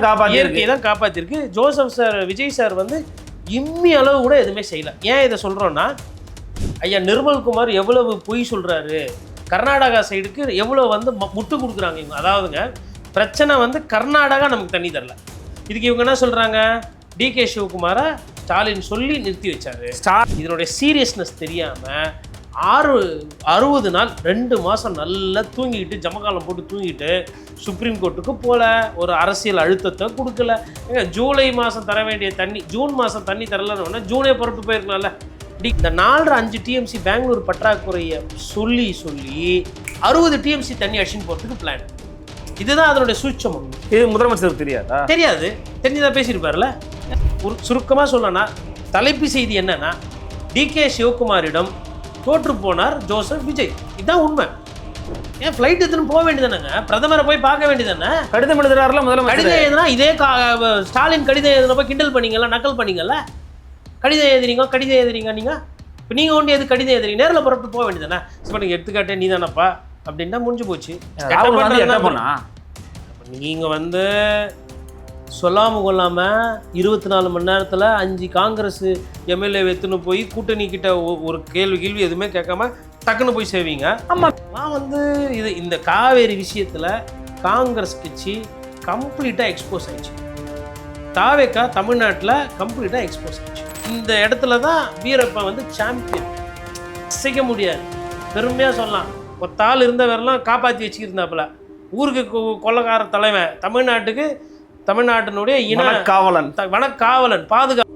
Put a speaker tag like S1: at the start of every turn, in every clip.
S1: தான் காப்பாத்திருக்கு. Joseph sir, Vijay sir வந்து இம்மி அளவு கூட எதுவுமே செய்யல. ஏன் இதை சொல்றோம்னா, ஐயா நிர்மல்குமார் எவ்வளவு பொய் சொல்றாரு, கர்நாடகா சைடுக்கு எவ்வளவு வந்து முட்டு கொடுக்குறாங்க இவங்க. அதாவதுங்க பிரச்சனை வந்து கர்நாடகா நமக்கு தண்ணி தரல. இதுக்கு இவங்க என்ன சொல்றாங்க, டிகே சிவகுமாரை ஸ்டாலின் சொல்லி நிறுத்தி வச்சாரு. இதனுடைய சீரியஸ்னஸ் தெரியாம 60 நாள் 2 மாதம் நல்லா தூங்கிக்கிட்டு ஜமகாலம் போட்டு தூங்கிட்டு சுப்ரீம் கோர்ட்டுக்கு போல, ஒரு அரசியல் அழுத்தத்தை கொடுக்கல. ஏங்க ஜூலை மாதம் தர வேண்டிய தண்ணி ஜூன் மாதம் தண்ணி தரலன்னு ஜூனே புறப்பு போயிருக்கலாம்ல. இந்த 4.5 டிஎம்சி பெங்களூர் பற்றாக்குறையை சொல்லி 60 டிஎம்சி தண்ணி அடிச்சுன்னு போகிறதுக்கு பிளான். இதுதான் அதனுடைய சூட்சமம்.
S2: இது முதலமைச்சருக்கு தெரியாதா?
S1: தெரியாது, தெரிஞ்சுதான் பேசியிருப்பார்ல. ஒரு சுருக்கமாக சொல்லனா தலைப்பு செய்தி என்னன்னா, டிகே சிவகுமாரிடம் தோற்று போனார் ஜோசப் விஜய். இதுதான் உண்மை. ஏன் ஃப்ளைட் எடுத்துன்னு போக வேண்டியதானங்க, பிரதமரை போய் பார்க்க வேண்டியதானே.
S2: கடிதம் எழுதுறாருல முதலமைச்சர்.
S1: கடிதம் எழுதுனா இதே ஸ்டாலின் கடிதம் எழுதுனப்ப கிண்டல் பண்ணீங்கல்ல, நக்கல் பண்ணீங்கல்ல. கடிதம் எழுதுறீங்க நீங்கள். இப்போ நீங்கள் ஒன்று எது கடிதம் எழுதுறீங்க, நேரில் புறப்பட்டு போக வேண்டியதானே. இப்போ நீங்கள் எடுத்துக்காட்டேன் நீ தானப்பா அப்படின்னா முடிஞ்சு போச்சு. நீங்கள் வந்து சொல்லாமல் கொள்ளாமல் 24 மணி நேரத்தில் 5 காங்கிரஸ் எம்எல்ஏ எடுத்துன்னு போய் கூட்டணி கிட்ட ஒரு கேள்வி எதுவுமே கேட்காம டக்குன்னு போய் செய்வீங்க. ஆமாம், நான் வந்து இந்த காவேரி விஷயத்தில் காங்கிரஸ் கட்சி கம்ப்ளீட்டாக எக்ஸ்போஸ் ஆயிடுச்சு. தாவேக்கா தமிழ்நாட்டில் கம்ப்ளீட்டாக எக்ஸ்போஸ் ஆயிடுச்சு. இந்த இடத்துல தான் வீரப்பா வந்து சாம்பியன். செய்ய முடியாது, பெருமையாக சொல்லலாம். ஒரு தாள் இருந்தவரெல்லாம் காப்பாற்றி வச்சுக்கிருந்தாப்புல. ஊருக்கு கொள்ளக்கார தலைவன், தமிழ்நாட்டினுடைய வனக்காவலன் பாதுகாப்பு.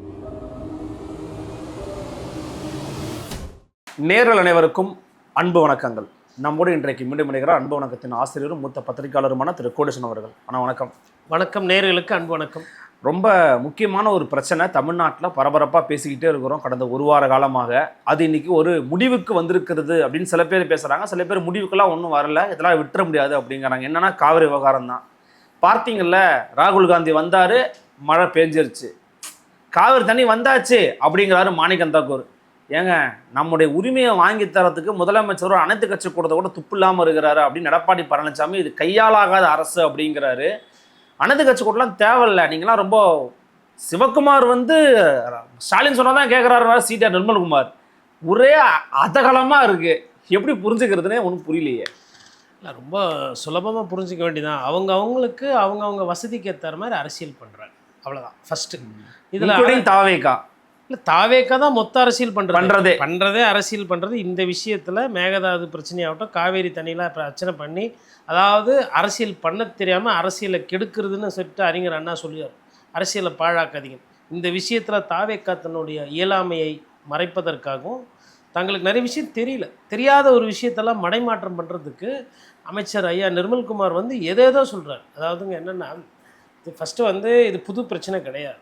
S2: நேயர்கள் அனைவருக்கும் அன்பு வணக்கங்கள். நம்மோடு இன்றைக்கு மீண்டும் இணைகிறார் அன்பு வணக்கத்தின் ஆசிரியரும் மூத்த பத்திரிகையாளருமான திரு கோடீஸ்வரன் அவர்கள். ஆனால் வணக்கம்.
S1: வணக்கம் நேயர்களுக்கு அன்பு வணக்கம்.
S2: ரொம்ப முக்கியமான ஒரு பிரச்சனை தமிழ்நாட்டில் பரபரப்பாக பேசிக்கிட்டே இருக்கிறோம் கடந்த ஒரு வார காலமாக. அது இன்னைக்கு ஒரு முடிவுக்கு வந்திருக்கிறது அப்படின்னு சில பேர் பேசுகிறாங்க. சில பேர் முடிவுக்கெல்லாம் ஒன்றும் வரல, இதெல்லாம் விட்டுற முடியாது அப்படிங்கிறாங்க. என்னன்னா காவிரி விவகாரம் தான். பார்த்தீங்கல்ல, ராகுல் காந்தி வந்தார், மழை பெஞ்சிருச்சு, காவிரி தண்ணி வந்தாச்சு அப்படிங்கிறாரு மாணிக்கம் தாக்கூர். ஏங்க, நம்முடைய உரிமையை வாங்கி தரத்துக்கு முதலமைச்சரும் அனைத்து கட்சி கூட்டத்தை கூட துப்பு இல்லாமல் இருக்கிறாரு அப்படின்னு எடப்பாடி பழனிசாமி இது கையாளாகாத அரசு அப்படிங்கிறாரு. அனைத்து கட்சி கூட்டலாம் தேவையில்லை, நீங்களாம் ரொம்ப சிவகுமார் வந்து ஸ்டாலின் சொன்னதான் கேட்குறாரு, சீட்டா நிர்மல்குமார் ஒரே அதகலமாக இருக்குது. எப்படி புரிஞ்சுக்கிறதுனே ஒன்றும் புரியலையே.
S1: இல்லை, ரொம்ப சுலபமாக புரிஞ்சிக்க வேண்டியதான். அவங்கவுங்க வசதிக்கு ஏற்ற மாதிரி அரசியல் பண்ணுறாங்க, அவ்வளோதான் ஃபஸ்ட்டு.
S2: இதில் தாவேக்கா
S1: இல்லை, தாவேக்கா தான் மொத்த அரசியல் பண்ணுறதே அரசியல் பண்ணுறது. இந்த விஷயத்தில் மேகதாது பிரச்சனையாகட்டும், காவேரி தண்ணியில் பிரச்சனை பண்ணி, அதாவது அரசியல் பண்ண தெரியாமல் அரசியலை கெடுக்கிறதுன்னு சொல்லிட்டு அறிஞர் அண்ணா சொல்லியார், அரசியலை பாழாக்காதீங்க. இந்த விஷயத்தில் தாவேக்கா தன்னுடைய இயலாமையை மறைப்பதற்காகவும், தங்களுக்கு நிறைய விஷயம் தெரியாத ஒரு விஷயத்தெல்லாம் மடைமாற்றம் பண்ணுறதுக்கு அமைச்சர் ஐயா நிர்மல்குமார் வந்து எதேதோ சொல்கிறார். அதாவதுங்க என்னென்னா, இது ஃபஸ்ட்டு வந்து இது புது பிரச்சனை கிடையாது,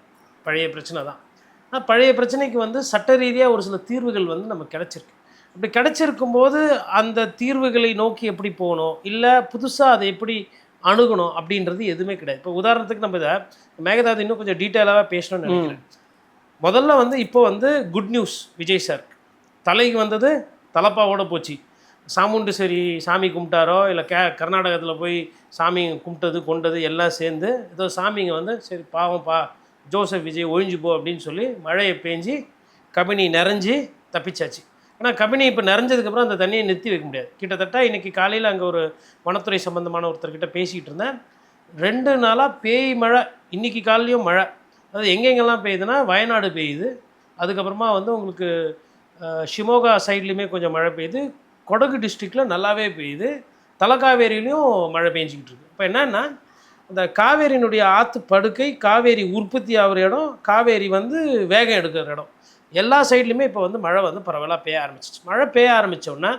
S1: பழைய பிரச்சனை தான். ஆனால் பழைய பிரச்சனைக்கு வந்து சட்ட ரீதியாக ஒரு சில தீர்வுகள் வந்து நமக்கு கிடச்சிருக்கு. அப்படி கிடச்சிருக்கும்போது அந்த தீர்வுகளை நோக்கி எப்படி போகணும், இல்லை புதுசாக அதை எப்படி அணுகணும் அப்படின்றது எதுவுமே கிடையாது. இப்போ உதாரணத்துக்கு நம்ம இதை மேகதாது இன்னும் கொஞ்சம் டீட்டெயிலாக பேசணும்னு நினைக்கிறேன். முதல்ல வந்து இப்போ வந்து குட் நியூஸ், விஜய் சார் தலைக்கு வந்தது தலப்பாவோட போச்சு. சாமுண்டு சரி சாமி கும்பிட்டாரோ இல்லை கர்நாடகத்தில் போய் சாமி கும்பிட்டது கொண்டது எல்லாம் சேர்ந்து ஏதோ சாமிங்க வந்து சரி பாவம்ப்பா ஜோசப் விஜய் ஒழிஞ்சு போ அப்படின்னு சொல்லி மழையை பேஞ்சு கபினி நிறைஞ்சி தப்பிச்சாச்சு. ஆனால் கபினி இப்போ நிறைஞ்சதுக்கப்புறம் அந்த தண்ணியை நிறுத்தி வைக்க முடியாது. கிட்டத்தட்ட இன்றைக்கி காலையில் அங்கே ஒரு வனத்துறை சம்மந்தமான ஒருத்தர்கிட்ட பேசிக்கிட்டு இருந்தேன். 2 நாளாக பேய் மழை, இன்றைக்கி காலையிலையும் மழை. அதாவது எங்கெங்கெல்லாம் பெய்யுதுன்னா வயநாடு பெய்யுது, அதுக்கப்புறமா வந்து உங்களுக்கு ஷிமோகா சைட்லேயுமே கொஞ்சம் மழை பெய்யுது, கொடகு டிஸ்ட்ரிக்டில் நல்லாவே பெய்யுது, தலக்காவேரியிலையும் மழை பெஞ்சிக்கிட்டு இருக்குது. இப்போ என்னன்னா, அந்த காவேரியினுடைய ஆற்று படுக்கை, காவேரி உற்பத்தி ஆகிற இடம், காவேரி வந்து வேகம் எடுக்கிற இடம், எல்லா சைட்லையுமே இப்போ வந்து மழை வந்து பரவலாக பெய்ய ஆரம்பிச்சிச்சு. மழை பெய்ய ஆரம்பித்தோன்னா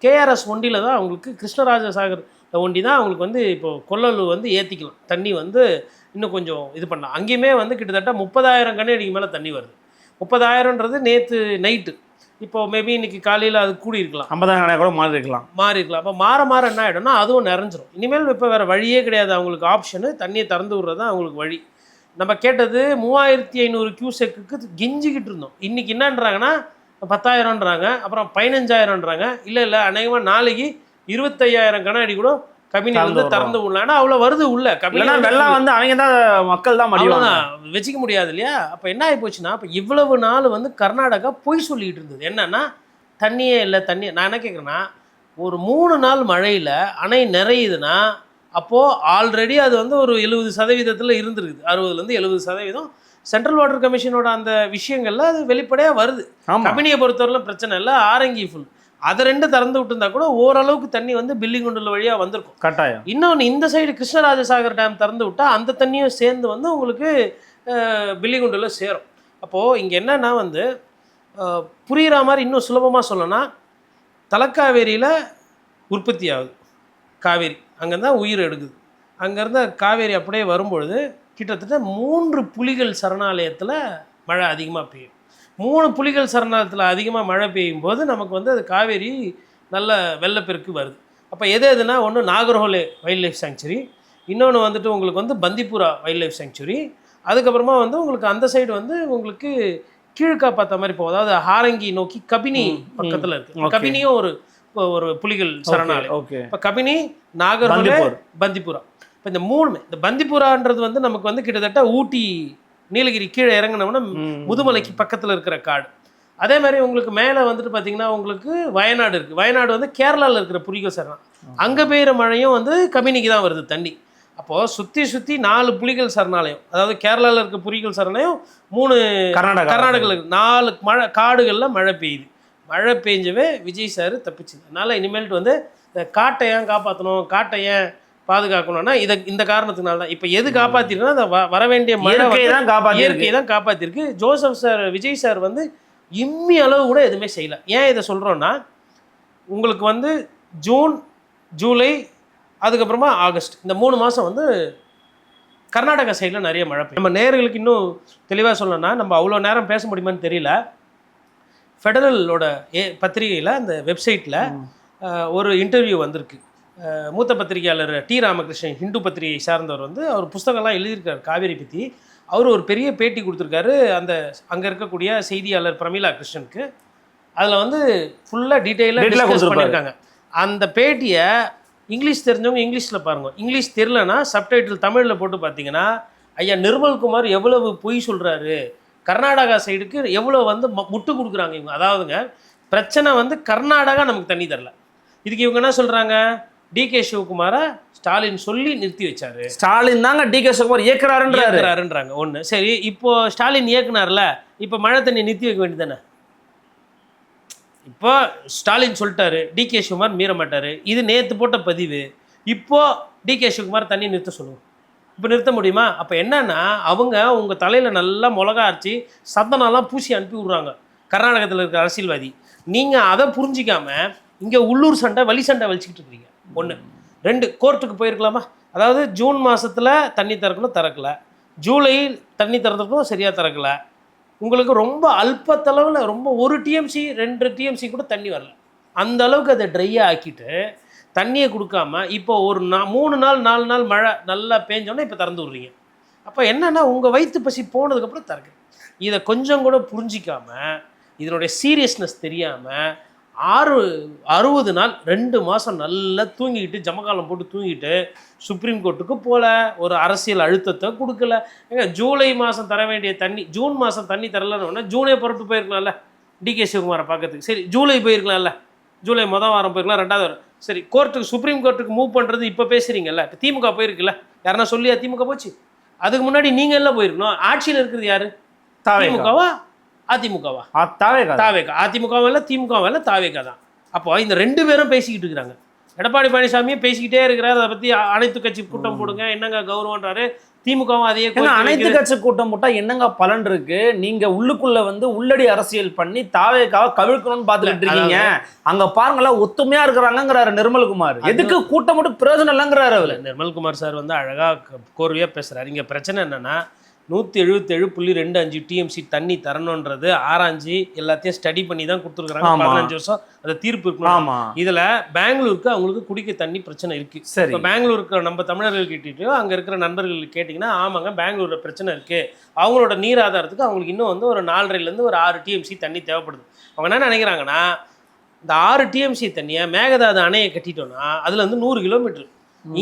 S1: கேஆர்எஸ் ஒண்டியில் தான் அவங்களுக்கு, கிருஷ்ணராஜசாகர் ஒண்டி தான் அவங்களுக்கு வந்து இப்போது கொள்ளலூர் வந்து ஏற்றிக்கலாம், தண்ணி வந்து இன்னும் கொஞ்சம் இது பண்ணலாம். அங்கேயுமே வந்து கிட்டத்தட்ட 30,000 கனஅடிக்கு மேலே தண்ணி வருது. 30,000ன்றது நேற்று நைட்டு, இப்போது மேபி இன்றைக்கி காலையில் அது கூடியிருக்கலாம்,
S2: 50,000 கூட மாறிருக்கலாம்.
S1: அப்போ மாற என்ன ஆகிடும்னா அதுவும் நிறைஞ்சிரும். இனிமேல் இப்போ வேறு வழியே கிடையாது அவங்களுக்கு, ஆப்ஷனு தண்ணியை திறந்து விட்றது தான் அவங்களுக்கு வழி. நம்ம கேட்டது 3500 கியூசெக்குக்கு கெஞ்சிக்கிட்டு இருந்தோம். இன்றைக்கி என்னன்றாங்கன்னா 10,000ன்றாங்க, அப்புறம் 15,000ன்றாங்க. இல்லை அநேகமாக நாளைக்கு 25,000 கனஅடி கூட கபினி வந்து திறந்து விடலாம். ஏன்னா அவ்வளோ வருது உள்ள கபினி
S2: வெள்ளம் வந்து அவங்க தான் மக்கள் தான்
S1: அவ்வளோதான் வச்சுக்க முடியாது இல்லையா. அப்போ என்ன ஆகி போச்சுன்னா, இப்போ இவ்வளவு நாள் வந்து கர்நாடகா பொய் சொல்லிட்டு இருந்தது. என்னன்னா தண்ணியே இல்லை நான் என்ன கேட்குறேன்னா, ஒரு 3 நாள் மழையில் அணை நிறையுதுன்னா அப்போது ஆல்ரெடி அது வந்து ஒரு 70% இருந்துருக்குது. 60லேருந்து 70% சென்ட்ரல் வாட்டர் கமிஷனோட அந்த விஷயங்கள்ல அது வெளிப்படையாக வருது. கபினியை பொறுத்தவரையிலும் பிரச்சனை இல்லை, ஆரங்கி ஃபுல் அதை 2 திறந்து விட்டுருந்தா கூட ஓரளவுக்கு தண்ணி வந்து பில்லிங்குண்டுல வழியாக வந்திருக்கும்
S2: கட்டாயம்.
S1: இன்னொன்று இந்த சைடு கிருஷ்ணராஜசாகர் டேம் திறந்து விட்டால் அந்த தண்ணியும் சேர்ந்து வந்து உங்களுக்கு பில்லிங்குண்டுல சேரும். அப்போது இங்கே என்னன்னா வந்து புரிகிற மாதிரி இன்னும் சுலபமாக சொல்லணும்னா, தலக்காவேரியில் உற்பத்தி ஆகுது காவேரி, அங்கேருந்து தான் உயிர் எடுக்குது. அங்கேருந்து காவேரி அப்படியே வரும்பொழுது கிட்டத்தட்ட 3 புலிகள் சரணாலயத்தில் மழை அதிகமாக பெய்யும். 3 புலிகள் சரணாலயத்தில் அதிகமாக மழை பெய்யும் போது நமக்கு வந்து அது காவேரி நல்ல வெள்ளப்பெருக்கு வருது. அப்போ எதுனா ஒன்று நாகர்ஹோலே வைல்ட் லைஃப் சாங்சுரி, இன்னொன்று வந்துட்டு உங்களுக்கு வந்து பந்திப்புரா வைல்ட் லைஃப் சாங்சுரி, அதுக்கப்புறமா வந்து உங்களுக்கு அந்த சைடு வந்து உங்களுக்கு கீழ்கா பார்த்த மாதிரி போகும். அதாவது ஹாரங்கி நோக்கி கபினி பக்கத்தில் இருக்குது. கபினியும் ஒரு புலிகள் சரணாலயம். இப்போ கபினி, நாகர்ஹோலே, பந்திப்புரா. இப்போ இந்த 3 இந்த பந்திப்புரான்றது வந்து நமக்கு வந்து கிட்டத்தட்ட ஊட்டி நீலகிரி கீழே இறங்கினோம்னா முதுமலைக்கு பக்கத்தில் இருக்கிற காடு. அதே மாதிரி உங்களுக்கு மேலே வந்துட்டு பார்த்தீங்கன்னா உங்களுக்கு வயநாடு இருக்குது. வயநாடு வந்து கேரளாவில் இருக்கிற புலிகள் சரணம், அங்கே பெய்கிற மழையும் வந்து கபினிக்கு தான் வருது தண்ணி. அப்போது சுற்றி 4 புலிகள் சரணாலயம், அதாவது கேரளாவில் இருக்க புலிகள் சரணாலயம் 3 கர்நாடகாவில் 4 மழை காடுகளில் மழை பெய்யுது. மழை பெஞ்சவே விஜய் சார் தப்பிச்சுது. அதனால் இனிமேல்ட்டு வந்து இந்த காட்டை ஏன் காப்பாற்றணும், காட்டை ஏன் பாதுகாக்கணும்னா இந்த காரணத்தினால தான். இப்போ எது காப்பாற்றிருக்குன்னா அந்த வர வேண்டிய மழை இயற்கை தான் காப்பாற்றிருக்கு. ஜோசப் சார் விஜய் சார் வந்து இம்மி அளவு கூட எதுவுமே செய்யலை. ஏன் இதை சொல்கிறோன்னா, உங்களுக்கு வந்து ஜூன், ஜூலை, அதுக்கப்புறமா ஆகஸ்ட், இந்த 3 மாதம் வந்து கர்நாடகா சைடில் நிறைய மழை பெய்யும். நம்ம நேயர்களுக்கு இன்னும் தெளிவாக சொல்லணும்னா, நம்ம அவ்வளோ நேரம் பேச முடியுமான்னு தெரியல. ஃபெடரலோட பத்திரிகையில் அந்த வெப்சைட்டில் ஒரு இன்டர்வியூ வந்திருக்கு. மூத்த பத்திரிகையாளர் டி ராமகிருஷ்ணன், ஹிந்து பத்திரிகை சார்ந்தவர் வந்து அவர் புஸ்தகம்லாம் எழுதியிருக்காரு காவேரி பற்றி. அவர் ஒரு பெரிய பேட்டி கொடுத்துருக்காரு அந்த அங்கே இருக்கக்கூடிய செய்தியாளர் பிரமிளா கிருஷ்ணனுக்கு. அதில் வந்து ஃபுல்லாக டீட்டெயிலாக டிஸ்கஸ் பண்ணியிருக்காங்க. அந்த பேட்டியை இங்கிலீஷ் தெரிஞ்சவங்க இங்கிலீஷில் பாருங்கள், இங்கிலீஷ் தெரிலனா சப்டைட்டில் தமிழில் போட்டு பார்த்தீங்கன்னா, ஐயா நிர்மல்குமார் எவ்வளவு பொய் சொல்கிறாரு, கர்நாடகா சைடுக்கு எவ்வளோ வந்து முட்டு கொடுக்குறாங்க இவங்க. அதாவதுங்க பிரச்சனை வந்து கர்நாடகா நமக்கு தண்ணி தரல, இதுக்கு இவங்க என்ன சொல்கிறாங்க, டிகே சிவகுமாரை ஸ்டாலின் சொல்லி நிறுத்தி வச்சாரு.
S2: ஸ்டாலின் தாங்க டிகே சிவகுமார்
S1: இயக்குறாருன்றாங்க. ஒன்று சரி, இப்போ ஸ்டாலின் இயக்குனார்ல, இப்போ மழை தண்ணி நிறுத்தி வைக்க வேண்டியதானே. இப்போ ஸ்டாலின் சொல்லிட்டாரு, டிகே சிவகுமார் மீற மாட்டார், இது நேற்று போட்ட பதிவு. இப்போ டிகே சிவகுமார் தண்ணி நிறுத்த சொல்லுவோம், இப்போ நிறுத்த முடியுமா? அப்போ என்னன்னா அவங்க உங்கள் தலையில் நல்லா மிளகா அரைச்சி சந்தனம்லாம் பூசி அனுப்பி விட்றாங்க கர்நாடகத்தில் இருக்கிற அரசியல்வாதி. நீங்கள் அதை புரிஞ்சிக்காம இங்கே உள்ளூர் சண்டை வழி சண்டை வலிச்சிக்கிட்டு இருக்கிறீங்க. 1 2 கோர்ட்டுக்கு போயிருக்கலாமா? அதாவது ஜூன் மாதத்தில் தண்ணி திறக்கணும், திறக்கல. ஜூலை தண்ணி திறந்துருக்கணும், சரியாக திறக்கல. உங்களுக்கு ரொம்ப அல்பத்தளவில் ரொம்ப 1 டிஎம்சி 2 டிஎம்சி கூட தண்ணி வரல. அந்த அளவுக்கு அதை ட்ரையாக ஆக்கிட்டு தண்ணியை கொடுக்காம இப்போ ஒரு 3 நாள் 4 நாள் மழை நல்லா பேஞ்சோன்னே இப்போ திறந்து விட்றீங்க. அப்போ என்னென்னா உங்கள் வயிற்று பசி போனதுக்கப்புறம் திறக்குது. இதை கொஞ்சம் கூட புரிஞ்சிக்காம, இதனுடைய சீரியஸ்னஸ் தெரியாமல் 60 நாள் 2 மாதம் நல்லா தூங்கிக்கிட்டு ஜமகாலம் போட்டு தூங்கிட்டு சுப்ரீம் கோர்ட்டுக்கு போகல, ஒரு அரசியல் அழுத்தத்தை கொடுக்கல. ஏங்க ஜூலை மாதம் தர வேண்டிய தண்ணி ஜூன் மாதம் தண்ணி தரலன்னு ஜூனே புறப்பட்டு போயிருக்கலாம்ல டிகே சிவகுமாரை பார்க்கறதுக்கு. சரி ஜூலை போயிருக்கலாம்ல, ஜூலை மொதல் வாரம் போயிருக்கலாம், 2வது வாரம். சரி கோர்ட்டுக்கு சுப்ரீம் கோர்ட்டுக்கு மூவ் பண்ணுறது இப்போ பேசுகிறீங்கல்ல, இப்போ திமுக போயிருக்குல்ல, யாருன்னா சொல்லியா திமுக போச்சு? அதுக்கு முன்னாடி நீங்கள் எல்லாம் போயிருக்கணும். ஆட்சியில் இருக்கிறது யார்? திமுகவா அதிமுகவா? தாவேகா. அதிமுகவும் இல்லை திமுகவும் இல்லை, தாவேகா தான். அப்போ இந்த 2 பேரும் பேசிக்கிட்டு இருக்கிறாங்க. எடப்பாடி பழனிசாமியும் பேசிக்கிட்டே இருக்கிறார், அதை பற்றி அனைத்து கட்சி கூட்டம் போடுங்க, என்னங்க கௌரவன்றாரு. திமுகவும் அதையே
S2: அனைத்து கட்சி கூட்டம் போட்டால் என்னங்க பலன் இருக்கு? நீங்க உள்ளுக்குள்ள வந்து உள்ளடி அரசியல் பண்ணி தாவேகாவை கவிழ்க்கணும்னு பார்த்துட்டு இருக்கீங்க. அங்க பாருங்களா ஒத்துமையா இருக்கிறாங்கிறாரு நிர்மல்குமார். எதுக்கு கூட்டம் மட்டும் பிரயோஜனம் இல்லைங்கிறாரு அவர்.
S1: நிர்மல்குமார் சார் வந்து அழகா கோர்வையா பேசுறாரு. இங்க பிரச்சனை என்னன்னா 177.25 டிஎம்சி தண்ணி தரணுன்றது ஆராய்ச்சி எல்லாத்தையும் ஸ்டடி பண்ணி தான் கொடுத்துருக்காங்க. 15 வருஷம் அந்த தீர்ப்பு இருக்கணும். இதுல பெங்களூருக்கு அவங்களுக்கு குடிக்க தண்ணி பிரச்சனை இருக்கு. சரி, பெங்களூருக்கு நம்ம தமிழர்கள் கேட்டுட்டு அங்க இருக்கிற நண்பர்கள் கேட்டிங்கன்னா, ஆமாங்க பெங்களூர்ல பிரச்சனை இருக்கு, அவங்களோட நீர் ஆதாரத்துக்கு அவங்களுக்கு இன்னும் வந்து ஒரு 4.5 ஒரு 6 டிஎம்சி தண்ணி தேவைப்படுது. அவங்க என்ன நினைக்கிறாங்கன்னா, இந்த 6 டிஎம்சி தண்ணியை மேகதாது அணையை கட்டிட்டோம்னா அதுல வந்து 100 கிலோமீட்டர்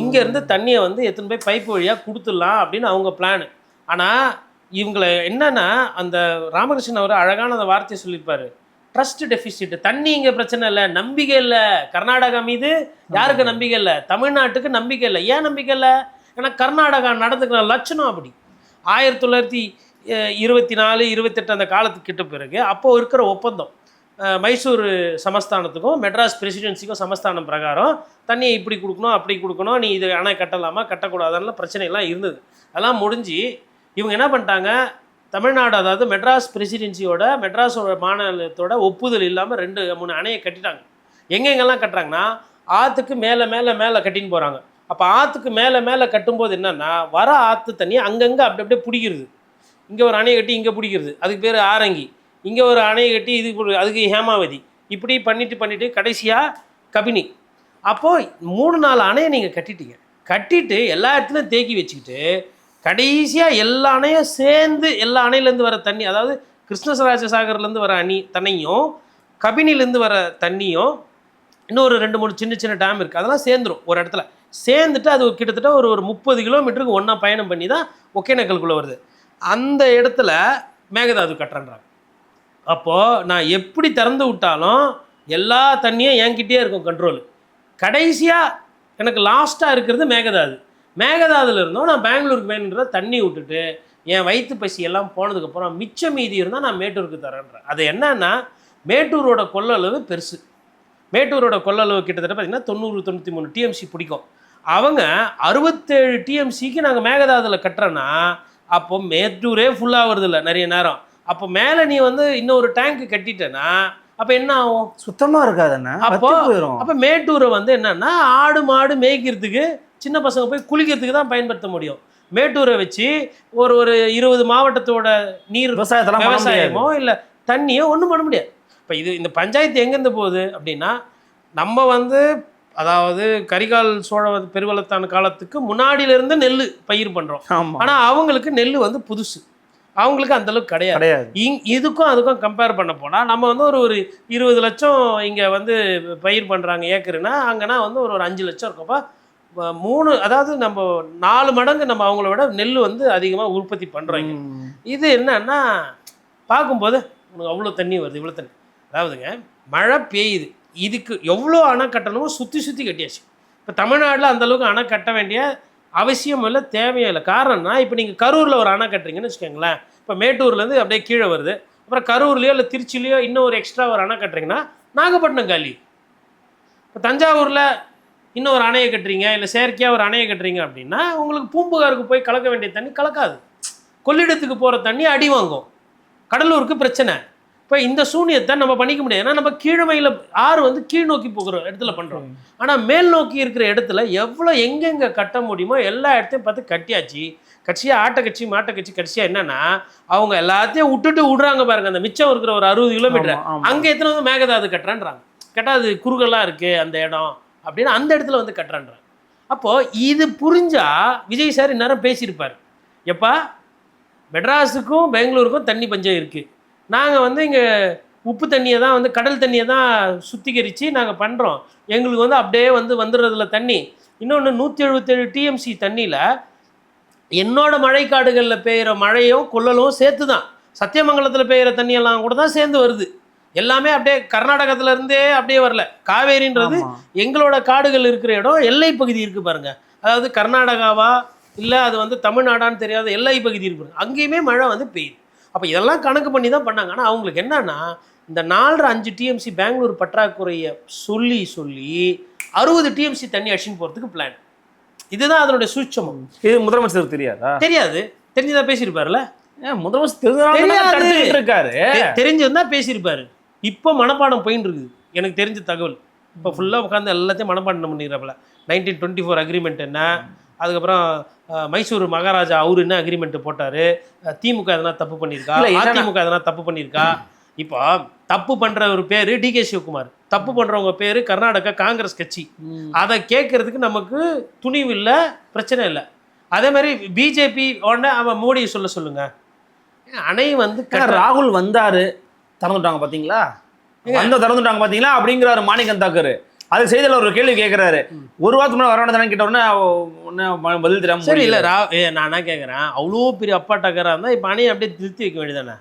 S1: இங்கேருந்து தண்ணியை வந்து எடுத்துன்னு போய் பைப் வழியாக கொடுத்துடலாம் அப்படின்னு அவங்க பிளான். ஆனால் இவங்களை என்னன்னா அந்த ராமகிருஷ்ணன் அவர் அழகான அந்த வார்த்தையை சொல்லியிருப்பாரு, ட்ரஸ்ட் டெபிசிட். தண்ணி இங்கே பிரச்சனை இல்லை, நம்பிக்கை இல்லை. கர்நாடகா மீது யாருக்கு நம்பிக்கை இல்லை? தமிழ்நாட்டுக்கு நம்பிக்கை இல்லை. ஏன் நம்பிக்கை இல்லை? ஏன்னா கர்நாடகா நடந்துக்கிற லட்சணம் அப்படி. 1924, 28 அந்த காலத்துக்கிட்ட பிறகு அப்போது இருக்கிற ஒப்பந்தம் மைசூர் சமஸ்தானத்துக்கும் மெட்ராஸ் பிரசிடென்சிக்கும் சமஸ்தானம் பிரகாரம் தண்ணியை இப்படி கொடுக்கணும் அப்படி கொடுக்கணும், நீ இது அணை கட்டலாமா கட்டக்கூடாதுன்னு பிரச்சனைலாம் இருந்தது. அதெல்லாம் முடிஞ்சு இவங்க என்ன பண்ணிட்டாங்க, தமிழ்நாடு அதாவது மெட்ராஸ் பிரசிடென்சியோட மெட்ராஸோட மாநிலத்தோட ஒப்புதல் இல்லாமல் 2-3 அணையை கட்டிட்டாங்க. எங்கெங்கெல்லாம் கட்டுறாங்கன்னா ஆற்றுக்கு மேலே மேலே மேலே கட்டின்னு போகிறாங்க. அப்போ ஆற்றுக்கு மேலே மேலே கட்டும்போது என்னென்னா வர ஆற்று தண்ணி அங்கங்கே அப்படி அப்படியே பிடிக்கிறது. இங்கே ஒரு அணையை கட்டி இங்கே பிடிக்கிறது, அதுக்கு பேர் ஆரங்கி. இங்கே ஒரு அணையை கட்டி இது அதுக்கு ஹேமாவதி. இப்படி பண்ணிட்டு கடைசியாக கபினி. அப்போது 3-4 அணையை நீங்கள் கட்டிட்டு எல்லா இடத்துலையும் தேக்கி வச்சுக்கிட்டு கடைசியாக எல்லா அணையும் சேர்ந்து எல்லா அணையிலேருந்து வர தண்ணி, அதாவது கிருஷ்ணராஜ சாகர்லேருந்து வர தண்ணியும் கபினிலேருந்து வர தண்ணியும் இன்னொரு 2-3 சின்ன சின்ன டேம் இருக்குது, அதெல்லாம் சேர்ந்துடும் ஒரு இடத்துல. சேர்ந்துட்டு அது கிட்டத்தட்ட ஒரு 30 கிலோமீட்டருக்கு ஒன்றா பயணம் பண்ணி தான் ஒகேனக்கலுக்குள்ளே வருது. அந்த இடத்துல மேகதாது கட்டுறாங்க. அப்போது நான் எப்படி திறந்து விட்டாலும் எல்லா தண்ணியும் என்கிட்டே இருக்கும் கண்ட்ரோலு. கடைசியாக எனக்கு லாஸ்ட்டாக இருக்கிறது மேகதாது. மேகதாதுல இருந்தோம் நான் பெங்களூருக்கு வேணுன்ற தண்ணி விட்டுட்டு என் வயிற்று பசி எல்லாம் போனதுக்கப்புறம் மிச்சம் மீதி இருந்தால் நான் மேட்டூருக்கு தரேன்றேன். அது என்னன்னா மேட்டூரோட கொள்ளளவு பெருசு. மேட்டூரோட கொள்ளளவு கிட்டத்தட்ட பார்த்திங்கன்னா 90-93 டிஎம்சி பிடிக்கும். அவங்க 67 டிஎம்சிக்கு நாங்கள் மேகதாதுல கட்டுறோன்னா அப்போ மேட்டூரே ஃபுல்லாக வருது இல்லை நிறைய நேரம். அப்போ மேலே நீ வந்து இன்னொரு டேங்க் கட்டிட்டேன்னா அப்போ என்ன ஆகும்?
S2: சுத்தமாக இருக்காதுண்ணா.
S1: அப்போ மேட்டூரை வந்து என்னன்னா ஆடு மாடு மேய்க்கிறதுக்கு சின்ன பசங்க போய் குளிக்கிறதுக்கு தான் பயன்படுத்த முடியும். மேட்டூரை வச்சு ஒரு 20 மாவட்டத்தோட நீர் விவசாயமோ இல்லை தண்ணியோ ஒன்றும் பண்ண முடியாது. இப்போ இந்த பஞ்சாயத்து எங்கேருந்து போகுது அப்படின்னா நம்ம வந்து அதாவது கரிகால் சோழ பெருவளத்தான காலத்துக்கு முன்னாடியிலேருந்து நெல் பயிர் பண்ணுறோம். ஆனால் அவங்களுக்கு நெல் வந்து புதுசு, அவங்களுக்கு அந்தளவுக்கு கிடையாது. இதுக்கும் அதுக்கும் கம்பேர் பண்ண போனால் நம்ம வந்து ஒரு 20 லட்சம் இங்கே வந்து பயிர் பண்ணுறாங்க ஏக்கருன்னா, அங்கன்னா வந்து ஒரு 5 லட்சம் இருக்கப்போ 3, அதாவது நம்ம 4 மடங்கு நம்ம அவங்கள விட நெல் வந்து அதிகமாக உற்பத்தி பண்ணுறாங்க. இது என்னன்னா பார்க்கும்போது உனக்கு அவ்வளோ தண்ணி வருது, இவ்வளோ தண்ணி. அதாவதுங்க மழை பெய்யுது, இதுக்கு எவ்வளோ அணை கட்டணுமோ சுற்றி கட்டியாச்சு. இப்போ தமிழ்நாட்டில் அந்தளவுக்கு அணை கட்ட வேண்டிய அவசியம் இல்லை, தேவையும் இல்லை. காரணம்னா இப்போ நீங்கள் கரூரில் ஒரு அணை கட்டுறீங்கன்னு வச்சுக்கோங்களேன், இப்போ மேட்டூர்லேருந்து அப்படியே கீழே வருது, அப்புறம் கரூர்லேயோ இல்லை திருச்சிலையோ இன்னும் ஒரு எக்ஸ்ட்ரா ஒரு அணை கட்டுறீங்கன்னா நாகப்பட்டினம் காலி. இப்போ தஞ்சாவூரில் இன்னும் ஒரு அணையை கட்டுறீங்க, இல்லை செயற்கையாக ஒரு அணையை கட்டுறீங்க அப்படின்னா உங்களுக்கு பூம்புகாருக்கு போய் கலக்க வேண்டிய தண்ணி கலக்காது, கொள்ளிடத்துக்கு போகிற தண்ணி அடி வாங்கும், கடலூருக்கு பிரச்சனை. இப்போ இந்த சூனியத்தை நம்ம பண்ணிக்க முடியாது. ஏன்னா நம்ம கீழ்மையில் ஆறு வந்து கீழ் நோக்கி போகிற இடத்துல பண்ணுறோம். ஆனால் மேல் நோக்கி இருக்கிற இடத்துல எவ்வளோ எங்கெங்கே கட்ட முடியுமோ எல்லா இடத்தையும் பார்த்து கட்டியாச்சு. கட்சியாக ஆட்டக்கட்சி மாட்டக்கட்சி கட்சியாக என்னன்னா அவங்க எல்லாத்தையும் விடுறாங்க பாருங்க, அந்த மிச்சம் இருக்கிற ஒரு 60 கிலோமீட்டர் அங்கே எத்தனை வந்து மேகதாது கட்டுறான்றாங்க. கேட்டால் அது குறுகலாக இருக்குது அந்த இடம் அப்படின்னு அந்த இடத்துல வந்து கட்டுறான்றாங்க. அப்போது இது புரிஞ்சால் விஜய் சார் இந்நேரம் பேசியிருப்பார், எப்பா மெட்ராஸுக்கும் பெங்களூருக்கும் தண்ணி பஞ்சம் இருக்குது, நாங்கள் வந்து இங்கே உப்பு தண்ணியை தான் வந்து கடல் தண்ணியை தான் சுத்திகரித்து நாங்கள் பண்ணுறோம், எங்களுக்கு வந்து அப்படியே வந்துடுறதுல தண்ணி. இன்னொன்று 177 டிஎம்சி தண்ணியில் என்னோட மழைக்காடுகளில் பெய்கிற மழையும் கொள்ளலும் சேர்த்து தான், சத்தியமங்கலத்தில் பெய்கிற தண்ணியெல்லாம் கூட தான் சேர்ந்து வருது. எல்லாமே அப்படியே கர்நாடகத்திலேருந்தே அப்படியே வரல. காவேரின்றது எங்களோட காடுகள் இருக்கிற இடம் எல்லை பகுதி இருக்குது பாருங்கள், அதாவது கர்நாடகாவா இல்லை அது வந்து தமிழ்நாடான்னு தெரியாத எல்லை பகுதி இருக்குது, அங்கேயுமே மழை வந்து பெய்யுது. அப்போ இதெல்லாம் கணக்கு பண்ணி தான் பண்ணாங்க. ஆனால் அவங்களுக்கு என்னன்னா இந்த 4-5 டிஎம்சி பெங்களூர் பற்றாக்குறையை சொல்லி 60 டிஎம்சி தண்ணி அடிச்சுன்னு போகிறதுக்கு பிளான். இதுதான் அதனுடைய சூட்சமம். இது முதலமைச்சருக்கு தெரியாதா? தெரியாது, தெரிஞ்சுதான் பேசியிருப்பாருல்ல. முதலமைச்சர் இருக்காரு, தெரிஞ்சிருந்தா பேசியிருப்பாரு. இப்போ மனப்பாடம் போயின்னு இருக்குது எனக்கு தெரிஞ்ச தகவல். இப்போ ஃபுல்லாக உட்காந்து எல்லாத்தையும் மனப்பாடம் பண்ணிடுறாப்புல. 1924 அக்ரிமெண்ட் என்ன, அதுக்கப்புறம் மைசூர் மகாராஜா அவரு என்ன அக்ரிமெண்ட் போட்டார், திமுக எதனா தப்பு பண்ணியிருக்கா, அதிமுக எதனா தப்பு பண்ணியிருக்கா. இப்போ தப்பு பண்ணுற ஒரு பேர் டிகே சிவகுமார், தப்பு பண்ணுறவங்க பேர் கர்நாடகா காங்கிரஸ் கட்சி. அதை கேட்கறதுக்கு நமக்கு துணிவு இல்லை, பிரச்சனை இல்லை. அதே மாதிரி பிஜேபி உடனே அவன் மோடியை சொல்லுங்க. அணை வந்து ராகுல் வந்தார், திறந்துட்டாங்க பார்த்தீங்களா, திறந்துட்டாங்க பார்த்தீங்களா அப்படிங்கிறாரு மாணிக்கம் தாக்கர்.
S2: அது செய்தியில் ஒரு கேள்வி கேட்குறாரு, ஒரு வாரத்துக்கு முன்னாடி வர வேண்டியதானே கேட்ட உடனே பதில் தெரியாம
S1: சரி இல்லை நான் என்ன கேட்குறேன், அவ்வளோ பெரிய அப்பாட்டக்கராக இருந்தால் இப்போ அணையை அப்படியே திருத்தி வைக்க வேண்டியதானே?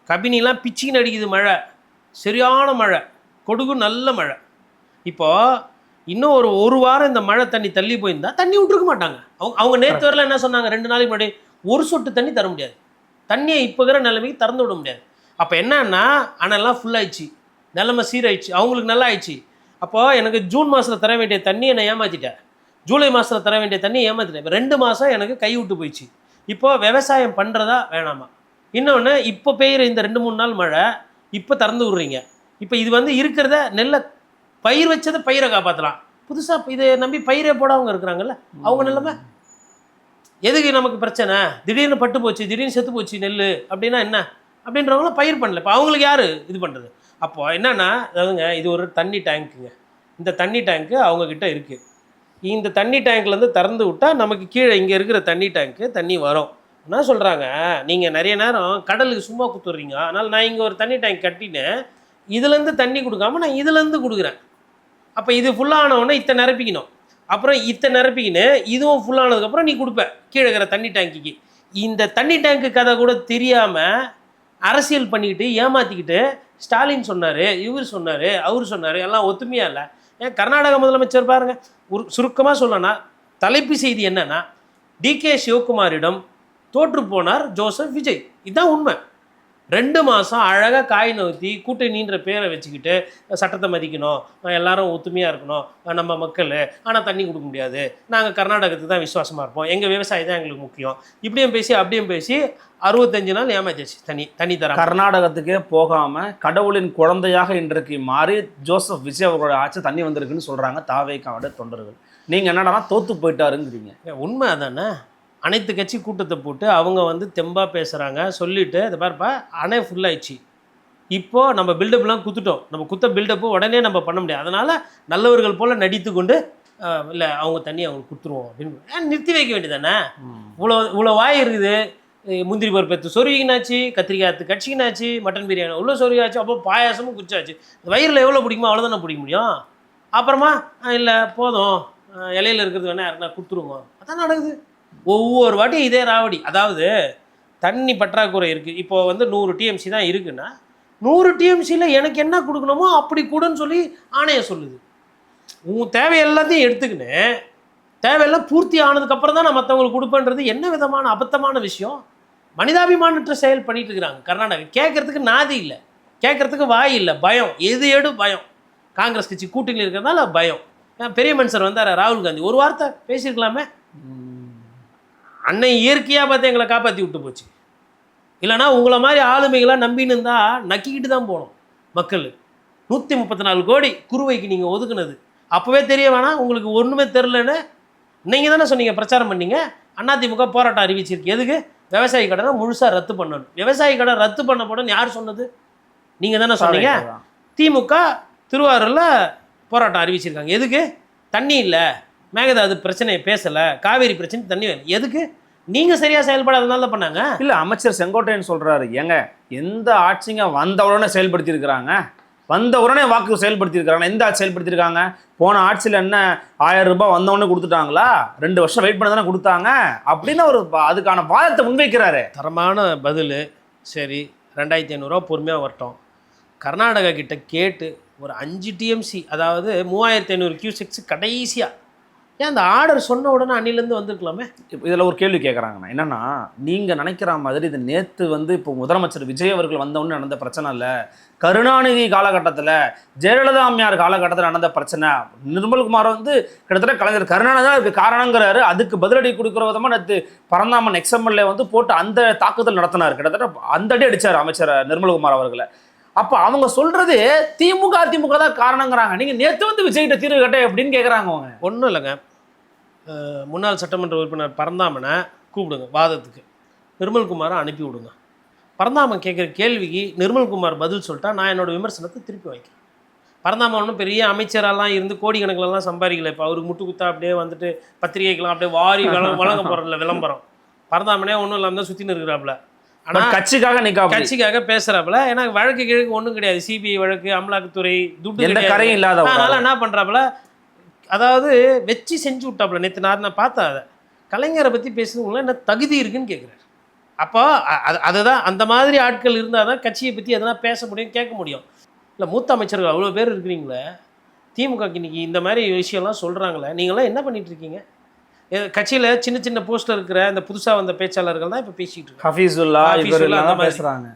S1: கபினிலாம் பிச்சின்னு அடிக்குது, மழை சரியான மழை, கொடுகு நல்ல மழை. இப்போது இன்னும் ஒரு வாரம் இந்த மழை தண்ணி தள்ளி போயிருந்தா தண்ணி விட்டுருக்க மாட்டாங்க. அவங்க நேற்று வரல என்ன சொன்னாங்க, 2 நாளைக்கு முன்னாடி ஒரு சொட்டு தண்ணி தர முடியாது, தண்ணியை இப்போ இருக்கிற நிலைமைக்கு திறந்து விட முடியாது. அப்போ என்னன்னா அணைலாம் ஃபுல் ஆயிடுச்சு, நிலைமை சீராயிடுச்சு, அவங்களுக்கு நல்லா ஆயிடுச்சு. அப்போது எனக்கு ஜூன் மாதத்தில் தர வேண்டிய தண்ணியை நான் ஏமாற்றிட்டேன், ஜூலை மாதத்தில் தர வேண்டிய தண்ணியை ஏமாற்றிட்டேன். இப்போ 2 மாதம் எனக்கு கை விட்டு போயிடுச்சு. இப்போது விவசாயம் பண்ணுறதா வேணாமா? இன்னொன்று இப்போ பெய்கிற இந்த 2-3 நாள் மழை இப்போ திறந்து விட்றீங்க. இப்போ இது வந்து இருக்கிறத நெல்லை பயிர் வச்சதை பயிரை காப்பாற்றலாம், புதுசாக இதை நம்பி பயிரே போடாமல் இருக்கிறாங்கல்ல, அவங்க நிலைமை எதுக்கு நமக்கு பிரச்சனை? திடீர்னு பட்டு போச்சு, திடீர்னு செத்து போச்சு நெல் அப்படின்னா என்ன அப்படின்றவங்களாம் பயிர் பண்ணல. இப்போ அவங்களுக்கு யார் இது பண்ணுறது? அப்போ என்னன்னா, அதாவதுங்க இது ஒரு தண்ணி டேங்க்குங்க, இந்த தண்ணி டேங்க்கு அவங்கக்கிட்ட இருக்குது. இந்த தண்ணி டேங்க்லேருந்து திறந்து விட்டால் நமக்கு கீழே இங்கே இருக்கிற தண்ணி டேங்க்கு தண்ணி வரும். என்ன சொல்கிறாங்க, நீங்கள் நிறைய நேரம் கடலுக்கு சும்மா குத்துறீங்க, அதனால் நான் இங்கே ஒரு தண்ணி டேங்க் கட்டினேன், இதுலேருந்து தண்ணி கொடுக்காம நான் இதுலேருந்து கொடுக்குறேன். அப்போ இது ஃபுல்லானவுடனே இத்தை நிரப்பிக்கணும், அப்புறம் இத்தை நிரப்பிக்கின்னு இதுவும் ஃபுல்லானதுக்கப்புறம் நீ கொடுப்ப கீழே இருக்கிற தண்ணி டேங்க்குக்கு. இந்த தண்ணி டேங்க்கு கதை கூட தெரியாமல் அரசியல் பண்ணிக்கிட்டு ஏமாற்றிக்கிட்டு ஸ்டாலின் சொன்னார், இவர் சொன்னார், அவர் சொன்னார், எல்லாம் ஒத்துமையாக இல்லை. ஏன் கர்நாடக முதலமைச்சர் பாருங்கள், ஒரு சுருக்கமாக சொல்லணும்னா தலைப்பு செய்தி என்னன்னா, டிகே சிவகுமாரிடம் தோற்று போனார் ஜோசப் விஜய். இதுதான் உண்மை. 2 மாதம் அழகாக காய் நவுத்தி கூட்டணின்ற பேரை வச்சுக்கிட்டு சட்டத்தை மதிக்கணும், எல்லாரும் ஒத்துமையாக இருக்கணும், நம்ம மக்கள், ஆனால் தண்ணி கொடுக்க முடியாது, நாங்கள் கர்நாடகத்துக்கு தான் விசுவாசமாக இருப்போம், எங்கள் விவசாயி தான் எங்களுக்கு முக்கியம், இப்படியும் பேசி அப்படியும் பேசி 65 நாள் ஏமாத்திச்சு தண்ணி தர.
S2: கர்நாடகத்துக்கே போகாமல் கடவுளின் குழந்தையாக இன்றைக்கு மாறி ஜோசப் விஜய் அவர்களோட ஆட்சி தண்ணி வந்திருக்குன்னு சொல்கிறாங்க தாவேக்காவோட தொண்டர்கள். நீங்கள் என்னடா தோற்று போயிட்டாருங்கிறீங்க.
S1: உண்மை அதானே? அனைத்து கட்சி கூட்டத்தை போட்டு அவங்க வந்து தெம்பாக பேசுகிறாங்க, சொல்லிவிட்டு அதை பாருப்பா அணை ஃபுல்லாகிடுச்சு, இப்போது நம்ம பில்டப்லாம் குத்துட்டோம், நம்ம குத்த பில்டப்பு உடனே நம்ம பண்ண முடியாது, அதனால் நல்லவர்கள் போல் நடித்து கொண்டு இல்லை அவங்க தண்ணி அவங்களுக்கு கொடுத்துருவோம் அப்படின்னு நிறுத்தி வைக்க வேண்டியதானே? இவ்வளோ வாய் இருக்குது, முந்திரி பருப்பு எடுத்து சொருவிக்கினாச்சு, கத்திரிக்காய் கட்சிக்கினாச்சு, மட்டன் பிரியாணி உள்ள சொருவியாச்சு, அப்போ பாயாசமும் குச்சாச்சு, வயிறில் எவ்வளோ பிடிக்குமோ அவ்வளோதானே பிடிக்க முடியும். அப்புறமா இல்லை போதும் இலையில் இருக்கிறது வேணா யாருக்குன்னா கொடுத்துருவோம், அதான் நடக்குது ஒவ்வொரு வாட்டியும் இதே ராவடி. அதாவது தண்ணி பற்றாக்குறை இருக்குது, இப்போ வந்து 100 டிஎம்சி தான் இருக்குன்னா 100 டிஎம்சியில் எனக்கு என்ன கொடுக்கணுமோ அப்படி கூடன்னு சொல்லி ஆணையம் சொல்லுது. உன் தேவை எல்லாத்தையும் எடுத்துக்கின்னு தேவையெல்லாம் பூர்த்தி ஆனதுக்கப்புறம் தான் நான் மற்றவங்களுக்கு கொடுப்பேன்றது என்ன விதமான அபத்தமான விஷயம்? மனிதாபிமானற்ற செயல் பண்ணிட்டு இருக்கிறாங்க கர்நாடகா. கேட்கறதுக்கு நாதி இல்லை, கேட்கறதுக்கு வாய் இல்லை, பயம், எது பயம். காங்கிரஸ் கட்சி கூட்டணியில் இருக்கிறதுனால பயம். பெரிய மனுஷர் வந்தார் ராகுல் காந்தி, ஒரு வார்த்தை பேசியிருக்கலாமே, அன்னை இயற்கையாக பார்த்து எங்களை காப்பாற்றி விட்டு போச்சு. இல்லைனா உங்களை மாதிரி ஆளுமைகளாக நம்பின்னு இருந்தால் நக்கிக்கிட்டு தான் போகணும். மக்கள் 134 கோடி குருவைக்கு நீங்கள் ஒதுக்குனது அப்போவே தெரிய வேணாம், உங்களுக்கு ஒன்றுமே தெரிலன்னு நீங்கள் தானே சொன்னீங்க, பிரச்சாரம் பண்ணீங்க. அதிமுக போராட்டம் அறிவிச்சிருக்கு, எதுக்கு? விவசாயி கடனை முழுசாக ரத்து பண்ணணும். விவசாயி கடன் ரத்து பண்ணப்படன்னு யார் சொன்னது? நீங்கள் தானே சொன்னீங்க. திமுக திருவாரூரில் போராட்டம் அறிவிச்சிருக்காங்க, எதுக்கு? தண்ணி இல்லை, மேகதாது பிரச்சனையை பேசலை, காவேரி பிரச்சனை தண்ணி வேணும், எதுக்கு? நீங்கள் சரியாக செயல்படாதனால பண்ணாங்க. இல்லை,
S2: அமைச்சர் செங்கோட்டையன் சொல்கிறாரு, ஏங்க எந்த ஆட்சிங்க வந்த உடனே செயல்படுத்தியிருக்கிறாங்க, வந்த உடனே வாக்கு செயல்படுத்தியிருக்கிறாங்க, எந்த ஆட்சி செயல்படுத்தியிருக்காங்க? போன ஆட்சியில் என்ன 1000 ரூபாய் வந்தவொடனே கொடுத்துட்டாங்களா? 2 வருஷம் வெயிட் பண்ண தானே கொடுத்தாங்க அப்படின்னு ஒரு அதுக்கான வாதத்தை முன்வைக்கிறாரு.
S1: தரமான பதில். சரி, 2500 ரூபா பொறுமையாக வரட்டும். கர்நாடகா கிட்ட கேட்டு ஒரு 5 டிஎம்சி, அதாவது 3500 கியூசெக்ஸ் கடைசியாக, ஏன் அந்த ஆர்டர் சொன்ன உடனே அன்னிலேருந்து வந்துருக்கலாமே?
S2: இப்போ இதில் ஒரு கேள்வி கேட்குறாங்கண்ணா, என்னென்னா நீங்கள் நினைக்கிற மாதிரி இது நேற்று வந்து இப்போ முதலமைச்சர் விஜய் அவர்கள் வந்தவுடனே நடந்த பிரச்சனை இல்லை, கருணாநிதி காலகட்டத்தில், ஜெயலலிதா அம்மையார் காலகட்டத்தில் நடந்த பிரச்சனை. நிர்மல்குமார் வந்து கிட்டத்தட்ட கலைஞர் கருணாநிதி தான் அதுக்கு காரணங்கிறாரு. அதுக்கு பதிலடி கொடுக்குற விதமாக நேற்று பரந்தாமன் எக்ஸ்எம்எல்ஏ வந்து போட்டு அந்த தாக்குதல் நடத்தினார், கிட்டத்தட்ட அந்த அடி அடித்தார் அமைச்சர் நிர்மல்குமார் அவர்களை. அப்போ அவங்க சொல்கிறது திமுக அதிமுக தான் காரணங்கிறாங்க, நீங்கள் நேற்று வந்து விஜய்கிட்ட தீர்வு கட்ட அப்படின்னு கேட்குறாங்க. அவங்க
S1: ஒன்றும் இல்லைங்க, முன்னாள் சட்டமன்ற உறுப்பினர் பரந்தாமனை கூப்பிடுங்க வாதத்துக்கு, நிர்மல்குமாரை அனுப்பி விடுங்க. பரந்தாமன் கேட்குற கேள்விக்கு நிர்மல்குமார் பதில் சொல்லிட்டா நான் என்னோடய விமர்சனத்தை திருப்பி வைக்கிறேன். பரந்தாமன் ஒன்றும் பெரிய அமைச்சரெல்லாம் இருந்து கோடிக்கணக்கிலலாம் சம்பாதிக்கல. இப்போ அவருக்கு முட்டு குத்தா அப்படியே வந்துட்டு பத்திரிகைக்கெலாம் அப்படியே வாரி வழங்க போகிறதில்ல விளம்பரம். பரந்தாமனே ஒன்றும் இல்லாமல் தான் சுற்றின்னு இருக்கிறாப்புல. ஆனால்
S2: கட்சிக்காக
S1: பேசுறாப்புல. ஏன்னா வழக்கு கிழக்கு ஒன்றும் கிடையாது, சிபிஐ வழக்கு, அமலாக்கத்துறை, துட்டு
S2: எந்த கரையும் இல்லாத.
S1: அதனால என்ன பண்றாப்புல, அதாவது வச்சு செஞ்சு விட்டாப்புல. நேற்று நான் பார்த்தேன், அதை கலைஞரை பற்றி பேசுறதுக்குள்ள என்ன தகுதி இருக்குன்னு கேட்குறாரு. அப்போ அதுதான் அந்த மாதிரி ஆட்கள் இருந்தால் தான் கட்சியை பற்றி எதனா பேச முடியும், கேட்க முடியும். இல்லை மூத்த அமைச்சர்கள் அவ்வளோ பேர் இருக்கிறீங்களே, திமுகக்கு இன்னைக்கு இந்த மாதிரி விஷயம்லாம் சொல்கிறாங்களே, நீங்களாம் என்ன பண்ணிட்டு இருக்கீங்க? கட்சியில் சின்ன சின்ன போஸ்ட்டில் இருக்கிற இந்த புதுசாக வந்த பேச்சாளர்கள் தான் இப்போ பேசிகிட்டு இருக்காங்க,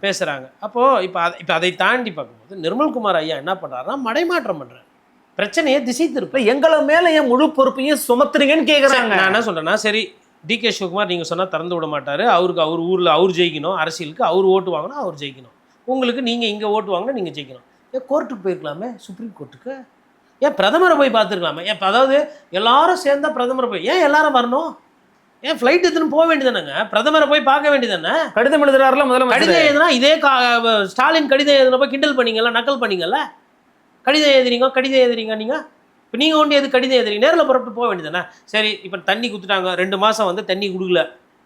S1: பேசுகிறாங்க. அப்போது இப்போ அதை தாண்டி பார்க்கும்போது நிர்மல்குமார் ஐயா என்ன பண்ணுறாருன்னா மடைமாற்றம் பண்ணுறாரு, பிரச்சனையை திசை திருப்ப.
S2: எங்களை மேலே ஏன் முழு பொறுப்பையும் சுமத்துறீங்கன்னு கேட்குறாங்க.
S1: நான் என்ன சொல்கிறேன்னா, சரி டிகே சிவகுமார் நீங்கள் சொன்னால் திறந்து விட மாட்டார், அவருக்கு அவர் ஊரில் அவர் ஜெயிக்கணும், அரசியலுக்கு அவர் ஓட்டு வாங்கினா அவர் ஜெயிக்கணும், உங்களுக்கு நீங்கள் இங்கே ஓட்டு வாங்கினா நீங்கள் ஜெயிக்கணும். ஏன் கோர்ட்டுக்கு போயிருக்கலாமே, சுப்ரீம் கோர்ட்டுக்கு, ஏன் பிரதமரை போய் பார்த்துருக்கலாமே, ஏன் அதாவது எல்லாரும் சேர்ந்தா பிரதமரை போய் ஏன் எல்லாரும் வரணும், ஏன் ஃப்ளைட் எடுத்துன்னு போக வேண்டியதானேங்க, பிரதமரை போய் பார்க்க வேண்டியதானே.
S2: கடிதம் எழுதுறாருல முதல்ல,
S1: கடிதம் எழுதுனா இதே ஸ்டாலின் கடிதம் எழுதுனப்போ கிண்டல் பண்ணீங்கல்ல, நக்கல் பண்ணீங்கல்ல, கடிதம் எழுதுறீங்க நீங்கள். இப்போ நீங்கள் ஒன்று எது கடிதம் எழுதுறீங்க, நேரில் புறப்பட்டு போக வேண்டியதானே. சரி இப்போ தண்ணி கொடுத்துட்டாங்க, 2 மாதம் வந்து தண்ணி கொடுக்கல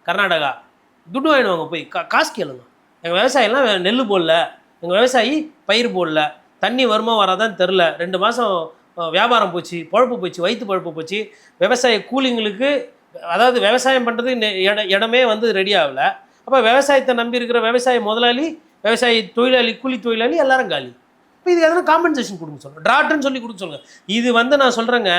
S1: கர்நாடகா, துட்டு வாங்கிடுவாங்க, போய் காசு கேளுங்க. எங்கள் விவசாயம்லாம் நெல் போடல, எங்கள் விவசாயி பயிர் போடல, தண்ணி வருமா வராதான்னு தெரில, 2 மாதம் வியாபாரம் போச்சு, பழப்பு போச்சு, வயிற்று பழப்பு போச்சு, விவசாய கூலிங்களுக்கு, அதாவது விவசாயம் பண்ணுறது இடமே வந்து ரெடி ஆகலை. அப்போ விவசாயத்தை நம்பி இருக்கிற விவசாய முதலாளி, விவசாய தொழிலாளி, கூலி தொழிலாளி எல்லாரும் காலி. இப்போ இதுக்கு எதனா காம்பன்சேஷன் கொடுங்க சொல்லுங்கள், ட்ராட்டுன்னு சொல்லி கொடுக்க சொல்லுங்கள். இது வந்து நான் சொல்கிறேங்க,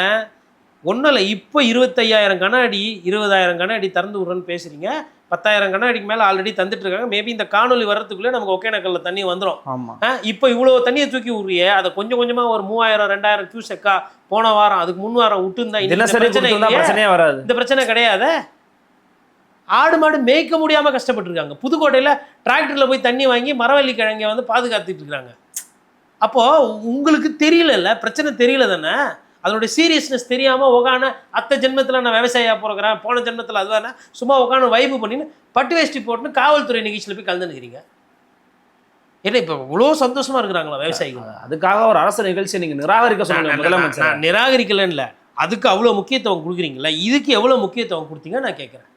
S1: ஒன்றும் இல்லை, இப்போ 25,000 கன அடி 20,000 கன அடி திறந்து விட்றேன்னு பேசுகிறீங்க, 10,000 கன அடிக்கு மேலே ஆல்ரெடி தந்துட்டு இருக்காங்க. மேபி இந்த காணொலி வர்றதுக்குள்ளே நமக்கு ஒகேனக்கல்ல தண்ணி வந்துடும்.
S2: ஆமாம்,
S1: இப்போ இவ்வளோ தண்ணியை தூக்கி விட்றியே, அதை கொஞ்சம் கொஞ்சமாக ஒரு 3000-2000 கியூசெக்கா போன வாரம், அதுக்கு முன் வாரம் விட்டுருந்தா
S2: பிரச்சனையே வராது,
S1: இந்த பிரச்சனை கிடையாது. ஆடு மாடு மேய்க்க முடியாமல் கஷ்டப்பட்டுருக்காங்க. புதுக்கோட்டையில் டிராக்டரில் போய் தண்ணி வாங்கி மரவள்ளி கிழங்கை வந்து பாதுகாத்துட்டு இருக்கிறாங்க. அப்போது உங்களுக்கு தெரியல, பிரச்சனை தெரியல தானே, அதனுடைய சீரியஸ்னஸ் தெரியாமல் உக்கான அத்தை ஜென்மத்தில் நான் விவசாயியாக போகிறேன், போன ஜென்மத்தில் அதுவான சும்மா உட்காந்து வைப்பு பண்ணின்னு பட்டு வேஷ்டி போட்டுன்னு காவல்துறை நிகழ்ச்சியில் போய் கலந்துனுக்கிறீங்க. ஏன்னா இப்போ இவ்வளோ சந்தோஷமாக இருக்கிறாங்களா விவசாயிகள்?
S2: அதுக்காக ஒரு அரசு நிகழ்ச்சியை நீங்கள் நிராகரிக்க சொல்லுங்கள் முதலமைச்சர்.
S1: நான் நிராகரிக்கலன்னு இல்லை, அதுக்கு அவ்வளோ முக்கியத்துவம் கொடுக்குறீங்களா, இதுக்கு எவ்வளோ முக்கியத்துவம் கொடுத்தீங்க நான் கேட்குறேன்.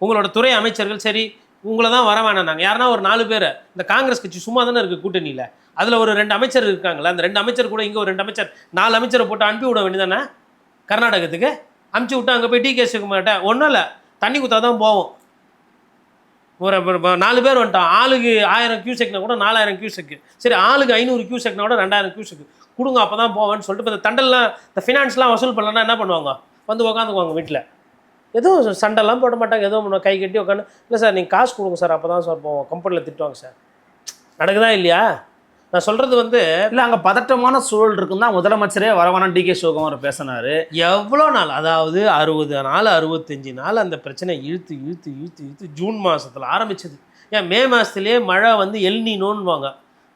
S1: உங்களோட துறை அமைச்சர்கள் சரி உங்களை தான் வர வேணாம், நாங்கள் யாருன்னா ஒரு 4 பேர், இந்த காங்கிரஸ் கட்சி சும்மா தானே இருக்குது கூட்டணியில், அதில் ஒரு 2 அமைச்சர் இருக்காங்களா, அந்த 2 அமைச்சர் கூட இங்கே ஒரு 2 அமைச்சர் 4 அமைச்சரை போட்டு அனுப்பி விட வேண்டியதானே கர்நாடகத்துக்கு. அனுப்பிச்சி விட்டா அங்கே போய் டிகே சிவகுமார்ட்ட ஒன்றும் இல்லை, தண்ணி குத்தா தான் போவோம். ஒரு 4 பேர் வந்துட்டான், ஆளுக்கு 1000 கியூசெக்னா கூட 4000 கியூசெக்கு, சரி ஆளுக்கு 500 கியூசெக்னா கூட 2000 கியூசெக்கு கொடுங்க, அப்போ தான் போவேன்னு சொல்லிட்டு இப்போ இந்த தண்டெல்லாம் இந்த ஃபினான்ஸ்லாம் வசூல் பண்ணலன்னா என்ன பண்ணுவாங்க, வந்து உட்காந்துக்குவாங்க வீட்டில், எதுவும் சண்டைலாம் போட மாட்டாங்க, எதுவும் கை கட்டி உட்காந்து, இல்லை சார் நீங்கள் காசு கொடுங்க சார், அப்போ தான் சார் போவோம், கம்பெனியில் திட்டுவாங்க சார். நடக்குதா இல்லையா? நான் சொல்கிறது வந்து இல்லை, அங்கே பதட்டமான சூழல் இருக்குன்னு தான் முதலமைச்சரே வரவானா டிகே சிவகுமார் பேசினார். எவ்வளோ நாள், அதாவது 60 நாள் 65 நாள் அந்த பிரச்சனை இழுத்து இழுத்து இழுத்து இழுத்து ஜூன் மாதத்தில் ஆரம்பிச்சது. ஏன் மே மாதத்துலேயே மழை வந்து எல்னினோன்னுவாங்க,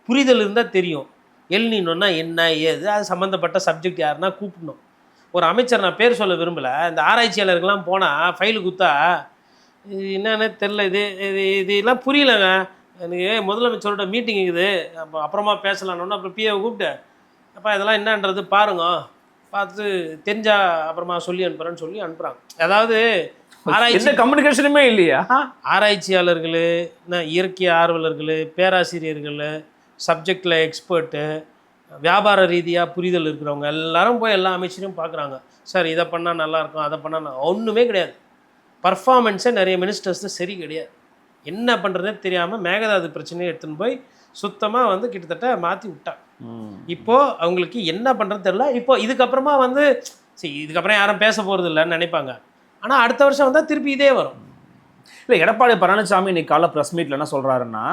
S1: புரிதல் இருந்தால் தெரியும். எல்னினோன்னா என்ன ஏது, அது சம்மந்தப்பட்ட சப்ஜெக்ட் யாருன்னா கூப்பிடணும். ஒரு அமைச்சர், நான் பேர் சொல்ல விரும்பலை, இந்த ஆராய்ச்சியாளர்கள்லாம் போனால் ஃபைலு கொடுத்தா இது என்னன்னு தெரில, இதெல்லாம் புரியலைங்க எனக்கு, முதலமைச்சரோட மீட்டிங் இருக்குது, அப்புறமா பேசலான்னு அப்புறம் பிஏவை கூப்பிட்டு, அப்போ இதெல்லாம் என்னன்றது பாருங்க, பார்த்து தெரிஞ்சா அப்புறமா சொல்லி அனுப்புகிறேன்னு சொல்லி அனுப்புகிறாங்க. அதாவது ஆராய்ச்சி கம்யூனிகேஷனுமே இல்லையா, ஆராய்ச்சியாளர்கள், இயற்கை ஆர்வலர்கள், பேராசிரியர்கள், சப்ஜெக்டில் எக்ஸ்பர்ட்டு, வியாபார ரீதியாக புரிதல் இருக்கிறவங்க எல்லாரும் போய் எல்லா அமைச்சரையும் பார்க்குறாங்க. சார் இதை பண்ணால் நல்லாயிருக்கும், அதை பண்ணால் ஒன்றுமே கிடையாது. பர்ஃபார்மன்ஸே நிறைய மினிஸ்டர்ஸ் சரி கிடையாது. என்ன பண்ணுறதே தெரியாமல் மேகதாது பிரச்சனையை எடுத்துன்னு போய் சுத்தமாக வந்து கிட்டத்தட்ட மாற்றி விட்டாங்க. இப்போது அவங்களுக்கு என்ன பண்ணுறது தெரியல. இப்போ இதுக்கப்புறமா வந்து சரி இதுக்கப்புறம் யாரும் பேச போகிறது இல்லைன்னு நினைப்பாங்க. ஆனால் அடுத்த வருஷம் வந்தால் திருப்பி இதே வரும்.
S2: இல்லை, எடப்பாடி பழனிசாமி இன்னைக்கு காலை ப்ரெஸ் மீட்டில் என்ன சொல்கிறாருன்னா,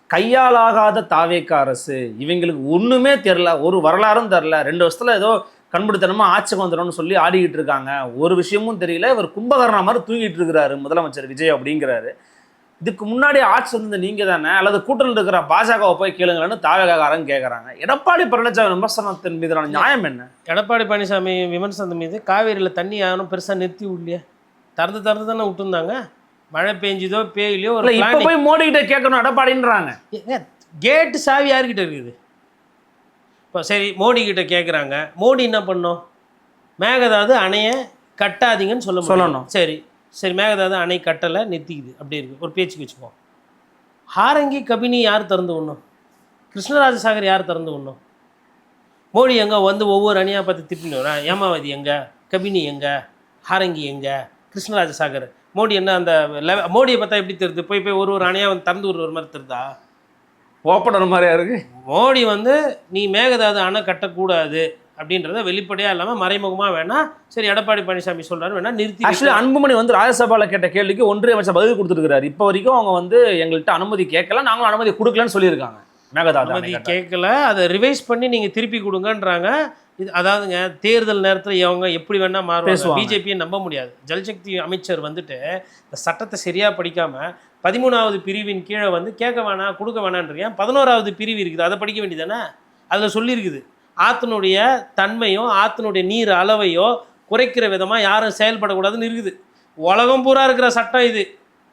S2: கையாலாகாத தாவேக அரசு, இவங்களுக்கு ஒன்றுமே தெரில, ஒரு வரலாறும் தெரில, 2 வருஷத்தில் ஏதோ கண்பிடித்தனமாக ஆட்சிக்கு வந்துடணும்னு சொல்லி ஆடிக்கிட்டு இருக்காங்க, ஒரு விஷயமும் தெரியல, இவர் கும்பகர்ணா மாதிரி தூங்கிட்டு இருக்கிறாரு முதலமைச்சர் விஜய் அப்படிங்கிறாரு. இதுக்கு முன்னாடி ஆட்சி வந்து நீங்கள் தானே, அல்லது கூட்டணியில் இருக்கிற பாஜகவை போய் கேளுங்கன்னு தாவேகாரங்க கேட்குறாங்க. எடப்பாடி பழனிசாமி விமர்சனத்தின் மீதான நியாயம் என்ன?
S1: எடப்பாடி பழனிசாமி விமர்சனத்தின் மீது காவேரியில் தண்ணி யாரும் பெருசாக நிறுத்தி விடலையே, திறந்து தானே விட்டுருந்தாங்க. மழை பெஞ்சுதோ பேயிலையோ ஒரு
S2: இப்போ போய் மோடி கிட்ட கேட்கணும் எடப்பாடின்றாங்க.
S1: கேட்டு சாவி யார்கிட்ட இருக்குது? இப்போ சரி மோடி கிட்ட கேட்குறாங்க, மோடி என்ன பண்ணோம், மேகதாது அணையை கட்டாதீங்கன்னு சொல்லணும். சரி சரி மேகதாது அணை கட்டலை நிறுத்திக்குது அப்படி இருக்குது, ஒரு பேச்சுக்கு வச்சுப்போம். ஹாரங்கி கபினி யார் திறந்து விடணும்? கிருஷ்ணராஜசாகர் யார் திறந்து விடணும்? மோடி எங்கே வந்து ஒவ்வொரு அணியாக பார்த்து திட்டின்னு வரேன். ஏமாவதி எங்கே, கபினி எங்கே, ஹாரங்கி எங்கே, கிருஷ்ணராஜசாகர். மோடி என்ன அந்த மோடியை பார்த்தா எப்படி தெரியுது? போய் ஒரு அணியாக வந்து திறந்து விடுற மாதிரி தெரியுதா?
S2: ஓப்பனர் மாதிரியா இருக்கு.
S1: மோடி வந்து நீ மேகதாது அணை கட்டக்கூடாது அப்படின்றத வெளிப்படையாக இல்லாமல் மறைமுகமாக வேணா சரி எடப்பாடி பழனிசாமி சொல்கிறாரு வேணா நிறுத்தி.
S2: ஆக்சுவலி அன்புமணி வந்து ராஜ்யசபாவில் கேட்ட கேள்விக்கு ஒன்றிய அமைச்சர் பதில் கொடுத்துருக்காரு. இப்போ வரைக்கும் அவங்க வந்து எங்கள்கிட்ட அனுமதி கேட்கல, நாங்களும் அனுமதி கொடுக்கலன்னு சொல்லியிருக்காங்க. மேகதாது
S1: அனுமதி கேட்கல, அதை ரிவைஸ் பண்ணி நீங்கள் திருப்பி கொடுங்கன்றாங்க. இது அதாவதுங்க தேர்தல் நேரத்தில் இவங்க எப்படி வேணால் மாறுவாங்க. பிஜேபியை நம்ப முடியாது. ஜல்சக்தி அமைச்சர் வந்துட்டு இந்த சட்டத்தை சரியாக படிக்காமல் 13வது பிரிவின் கீழே வந்து கேட்க வேணாம் கொடுக்க வேணான்றீங்க. 11வது பிரிவு இருக்குது, அதை படிக்க வேண்டியதானே? அதில் சொல்லியிருக்குது ஆற்றினுடைய தன்மையோ ஆற்றினுடைய நீர் அளவையோ குறைக்கிற விதமாக யாரும் செயல்படக்கூடாதுன்னு இருக்குது. உலகம் பூரா இருக்கிற சட்டம் இது.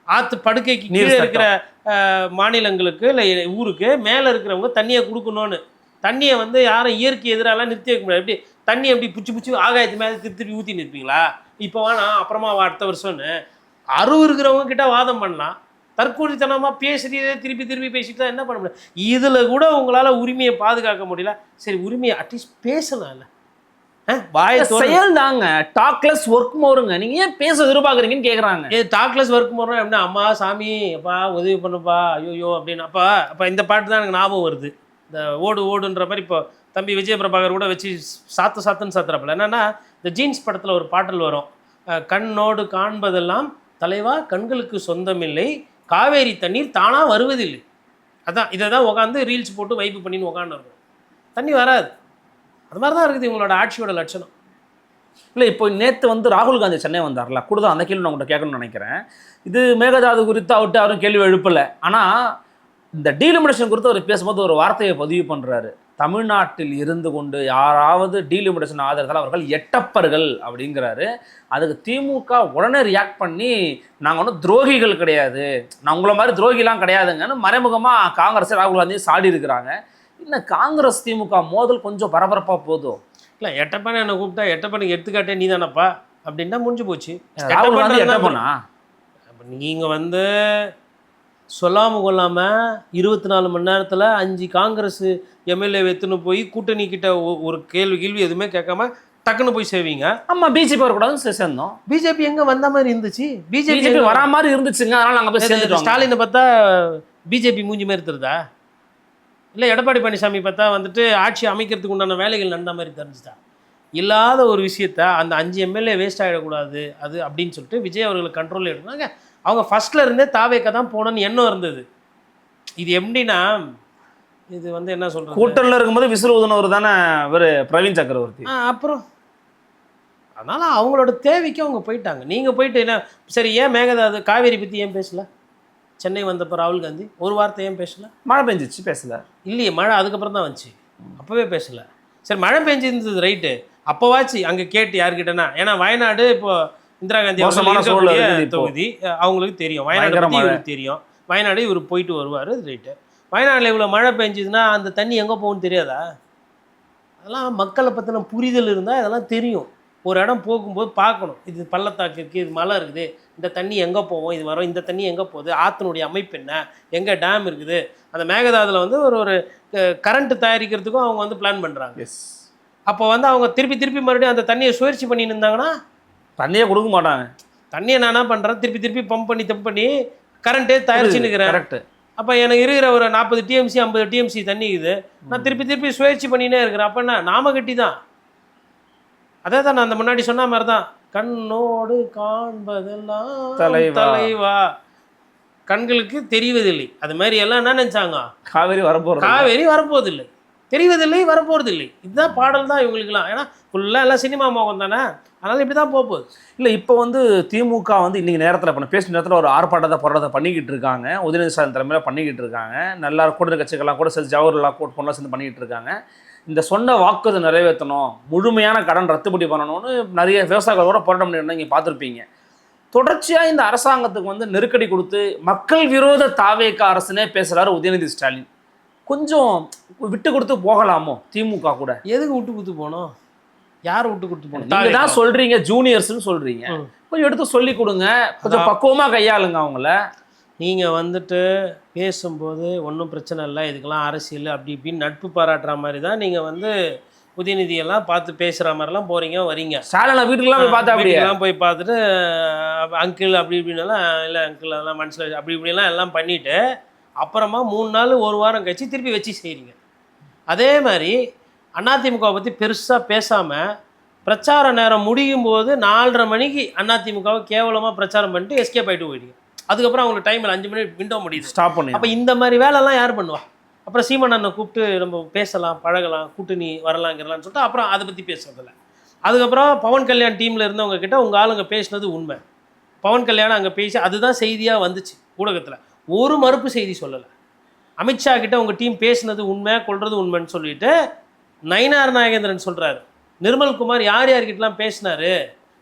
S1: ஆற்று படுக்கைக்கு கீழே இருக்கிற மாநிலங்களுக்கு இல்லை ஊருக்கு மேலே இருக்கிறவங்க தண்ணியை கொடுக்கணும்னு. தண்ணியை வந்து யாரும் இயற்கை எதிராலாம் நிறுத்தி வைக்க முடியாது. எப்படி தண்ணி எப்படி புச்சு ஆகாயத்து மேலே திருப்பி ஊற்றி நிற்பீங்களா? இப்போ வேணாம் அப்புறமா அடுத்த வருஷம்னு அருவு இருக்கிறவங்க கிட்ட வாதம் பண்ணலாம். தற்கொலைத்தனமாக பேசுறதே திருப்பி பேசிட்டு என்ன பண்ண முடியும்? இதில் கூட உங்களால் உரிமையை பாதுகாக்க முடியல. சரி, உரிமையை அட்லீஸ்ட் பேசலாம்ல.
S2: செயல் தாங்க. டாக்லெஸ் ஒர்க் மோருங்க. நீங்க ஏன் பேச எதிர்பார்க்குறீங்கன்னு கேட்குறாங்க.
S1: டாக்லெஸ் ஒர்க் மோர்னா எப்படின்னா, அம்மா சாமி அப்பா உதவி பண்ணுப்பா ஐயோ அப்படின்னு. அப்போ இந்த பாட்டு தான் எனக்கு ஞாபகம் வருது. இந்த ஓடுன்ற மாதிரி இப்போ தம்பி விஜய பிரபாகர் கூட வச்சு சாத்துன்னு சாத்துறப்பல என்னன்னா, இந்த ஜீன்ஸ் படத்தில் ஒரு பாடல் வரும். கண்ணோடு காண்பதெல்லாம் தலைவா கண்களுக்கு சொந்தமில்லை, காவேரி தண்ணீர் தானாக வருவதில்லை. அதான் இதை தான் உட்காந்து ரீல்ஸ் போட்டு வைப்பு பண்ணின்னு உட்காந்து இருக்கும். தண்ணி வராது. அது மாதிரி தான் இருக்குது இவங்களோட ஆட்சியோட லட்சணம்.
S2: இல்லை, இப்போ நேற்று வந்து ராகுல் காந்தி சென்னை வந்தார்ல, கூடுதல் அந்த கேள்வி நான் உங்கள்கிட்ட கேட்கணும்னு நினைக்கிறேன். இது மேகதாது குறித்து அவர்கிட்ட யாரும் கேள்வி எழுப்பலை. ஆனால் இந்த டீலிமினேஷன் குறித்து அவர் பேசும்போது ஒரு வார்த்தையை பதிவு பண்ணுறாரு. தமிழ்நாட்டில் இருந்து கொண்டு யாராவது டீலிமினேஷன் ஆதரத்தால் அவர்கள் எட்டப்பர்கள் அப்படிங்கிறாரு. அதுக்கு திமுக உடனே ரியாக்ட் பண்ணி நாங்கள் ஒன்றும் துரோகிகள் கிடையாது, நான் உங்களை மாதிரி துரோகிலாம் கிடையாதுங்கன்னு மறைமுகமாக காங்கிரஸ் ராகுல் காந்தி சாடி இருக்கிறாங்க. இன்னும் காங்கிரஸ் திமுக மோதல் கொஞ்சம் பரபரப்பாக போதும்.
S1: இல்லை, எட்டப்பனை என்னை கூப்பிட்டா எட்டப்பனுக்கு எடுத்துக்காட்டே நீ தானப்பா அப்படின்னா முடிஞ்சு போச்சு.
S2: ராகுல் காந்தி எட்டப்பனா?
S1: நீங்கள் வந்து சொல்லாமல் கொள்ளாமல் 24 மணி நேரத்தில் 5 காங்கிரஸ் எம்எல்ஏ எடுத்துன்னு போய் கூட்டணி கிட்ட ஒரு கேள்வி எதுவுமே கேட்காம டக்குன்னு போய் சேவிங்க.
S2: ஆமாம், பிஜேபி வரக்கூடாதுன்னு சேர்ந்தோம்.
S1: பிஜேபி எங்கே வந்த மாதிரி இருந்துச்சு?
S2: பிஜேபி வரா மாதிரி இருந்துச்சுங்க, அதனால் நாங்கள் போய் சேர்ந்துட்டோம்.
S1: ஸ்டாலினை பார்த்தா பிஜேபி மூஞ்சி மாதிரி தெரியுதா? இல்லை எடப்பாடி பழனிசாமி பார்த்தா வந்துட்டு ஆட்சி அமைக்கிறதுக்கு உண்டான வேலைகள் நடந்த மாதிரி தெரிஞ்சுதா? இல்லாத ஒரு விஷயத்த அந்த 5 எம்எல்ஏ வேஸ்ட் ஆகிடக்கூடாது அது அப்படின்னு சொல்லிட்டு விஜய் அவர்களை கண்ட்ரோலில் எடுக்கிறாங்க. அவங்க ஃபஸ்ட்டில் இருந்தே தாவேக்க தான் போகணுன்னு எண்ணம் இருந்தது. இது எப்படின்னா, இது வந்து என்ன சொல்கிறது,
S2: கூட்டணியில் இருக்கும்போது விசில் ஊதுனவர் தானே ஒரு பிரவீன் சக்கரவர்த்தி.
S1: அப்புறம் அதனால் அவங்களோட தேவைக்கு அவங்க போயிட்டாங்க. நீங்கள் போயிட்டு என்ன சரி, ஏன் மேகதாது காவேரி பற்றி ஏன் பேசலை? சென்னை வந்தப்போ ராகுல் காந்தி ஒரு வார்த்தை ஏன் பேசலை?
S2: மழை பெஞ்சிச்சு, பேசலை.
S1: இல்லையே, மழை அதுக்கப்புறம் தான் வந்துச்சு, அப்போவே பேசலை. சரி, மழை பெஞ்சிருந்தது ரைட்டு, அப்போவாச்சு அங்கே கேட்டு யாருக்கிட்டனா? ஏன்னா வயநாடு இப்போ இந்திரா காந்தி தொகுதி அவங்களுக்கு தெரியும், வயநாடு இவருக்கு தெரியும். வயநாடு இவர் போயிட்டு வருவார், ரைட்டு. வயநாட்டில் இவ்வளோ மழை பெஞ்சுதுன்னா அந்த தண்ணி எங்கே போகும்னு தெரியாதா? அதெல்லாம் மக்களை பற்றின புரிதல் இருந்தால் இதெல்லாம் தெரியும். ஒரு இடம் போகும்போது பார்க்கணும், இது பள்ளத்தாக்கு இருக்குது, இது மலை இருக்குது, இந்த தண்ணி எங்கே போவோம், இது வரும், இந்த தண்ணி எங்கே போகுது, ஆற்றினுடைய அமைப்பு என்ன, எங்கே டேம் இருக்குது. அந்த மேகதாதுல வந்து ஒரு கரண்ட் தயாரிக்கிறதுக்கும் அவங்க வந்து பிளான் பண்ணுறாங்க. அப்போ வந்து அவங்க திருப்பி மறுபடியும் அந்த தண்ணியை சுழற்சி பண்ணின்னு இருந்தாங்கன்னா
S2: தண்ணியை கொடுக்க மாட்டாங்க.
S1: தண்ணியை நான் என்ன பண்ணுறேன், திருப்பி பம்ப் பண்ணி கரண்ட்டே தயாரிச்சுன்னுக்கிறேன்.
S2: கரெக்டு.
S1: அப்போ எனக்கு இருக்கிற ஒரு 40 டிஎம்சி 50 டிஎம்சி தண்ணி இது, நான் திருப்பி சுழற்சி பண்ணினே இருக்கிறேன். அப்போ என்ன நாம கட்டி தான். அதே தான் நான் அந்த முன்னாடி சொன்ன மாதிரி தான், கண்ணோடு காண்பதெல்லாம் தலைவா கண்களுக்கு தெரிவதில்லை. அது மாதிரி எல்லாம் என்ன நினச்சாங்க, காவேரி வரப்போவதில்லை, தெரிவதில்லை, வரப்போறதில்லை. இதுதான் பாடல் தான் இவங்களுக்குலாம். ஏன்னா ஃபுல்லாக எல்லாம் சினிமா மோகம் தானே, அதனால் இப்படி தான் போகுது.
S2: இல்லை, இப்போ வந்து திமுக வந்து இன்றைக்கி நேரத்தில் பண்ண பேசுகிற நேரத்தில் ஒரு ஆர்ப்பாட்டத்தை போராட்டத்தை பண்ணிக்கிட்டு இருக்காங்க. உதயநிதி ஸ்டாலின் தலைமையில் பண்ணிக்கிட்டு இருக்காங்க. நல்லா கூட்டணி கட்சிகள்லாம் கூட சேர்ந்து ஜவஹர்லால் கோட் பொண்ணெலாம் சேர்ந்து பண்ணிக்கிட்டு இருக்காங்க. இந்த சொன்ன வாக்குறுதி நிறைவேற்றணும், முழுமையான கடன் ரத்துப்படி பண்ணணும்னு நிறைய விவசாயிகளோட போராட்டம் பண்ணிட்டு நீங்கள் பார்த்துருப்பீங்க. தொடர்ச்சியாக இந்த அரசாங்கத்துக்கு வந்து நெருக்கடி கொடுத்து மக்கள் விரோத தாவேக அரசுனே பேசுகிறாரு உதயநிதி ஸ்டாலின். கொஞ்சம் விட்டு கொடுத்து போகலாமோ திமுக கூட?
S1: எதுக்கு விட்டு கொடுத்து போனோம்? யார் விட்டு கொடுத்து போனோம்?
S2: நீங்கள் தான் சொல்கிறீங்க, ஜூனியர்ஸ்ன்னு சொல்கிறீங்க. கொஞ்சம் எடுத்து சொல்லி கொடுங்க, கொஞ்சம் பக்குவமாக கையாளுங்க அவங்கள.
S1: நீங்கள் வந்துட்டு பேசும்போது ஒன்றும் பிரச்சனை இல்லை, இதுக்கெல்லாம் அரசியல் அப்படி இப்படின்னு நட்பு பாராட்டுற மாதிரி தான் நீங்கள் வந்து உதயநிதியெல்லாம் பார்த்து பேசுகிற மாதிரிலாம் போகிறீங்க வரீங்க.
S2: ஸ்டாலின் வீட்டுக்குலாம் போய் பார்த்தா அப்படியே
S1: வீட்டுக்கெல்லாம் போய் பார்த்துட்டு அங்கிள் அப்படி இப்படின்னெல்லாம் இல்லை அங்கிள் அதெல்லாம் மனசில் அப்படி இப்படிலாம் எல்லாம் பண்ணிவிட்டு அப்புறமா 3 நாள் 1 வாரம் கழிச்சு திருப்பி வச்சு செய்கிறீங்க. அதே மாதிரி அதிமுகவை பற்றி பெருசாக பேசாமல் பிரச்சார நேரம் முடியும் போது 4:30 மணிக்கு அதிமுகவை கேவலமாக பிரச்சாரம் பண்ணிட்டு எஸ்கேப் ஆகிட்டு போயிடுங்க. அதுக்கப்புறம் அவங்களுக்கு டைமில் 5 மணி விண்டோ முடியுது,
S2: ஸ்டாப் பண்ணி.
S1: அப்போ இந்த மாதிரி வேலைலாம் யார் பண்ணுவா? அப்புறம் சீமான் அண்ணனை கூப்பிட்டு நம்ம பேசலாம், பழகலாம், கூட்டணி வரலாங்கிறலான்னு சொல்லிட்டு அப்புறம் அதை பற்றி பேசுறதில்ல. அதுக்கப்புறம் பவன் கல்யாண் டீமில் இருந்தவங்க கிட்ட உங்கள் ஆளுங்க பேசினது உண்மை, பவன் கல்யாணம் அங்கே பேசி அதுதான் செய்தியாக வந்துச்சு ஊடகத்தில், ஒரு மறுப்பு செய்தி சொல்லலை. அமித்ஷா கிட்ட உங்கள் டீம் பேசினது உண்மை, கொள்வது உண்மைன்னு சொல்லிட்டு நயினார் நாகேந்திரன் சொல்கிறாரு, நிர்மல்குமார் யார் யார்கிட்டலாம் பேசினாரு,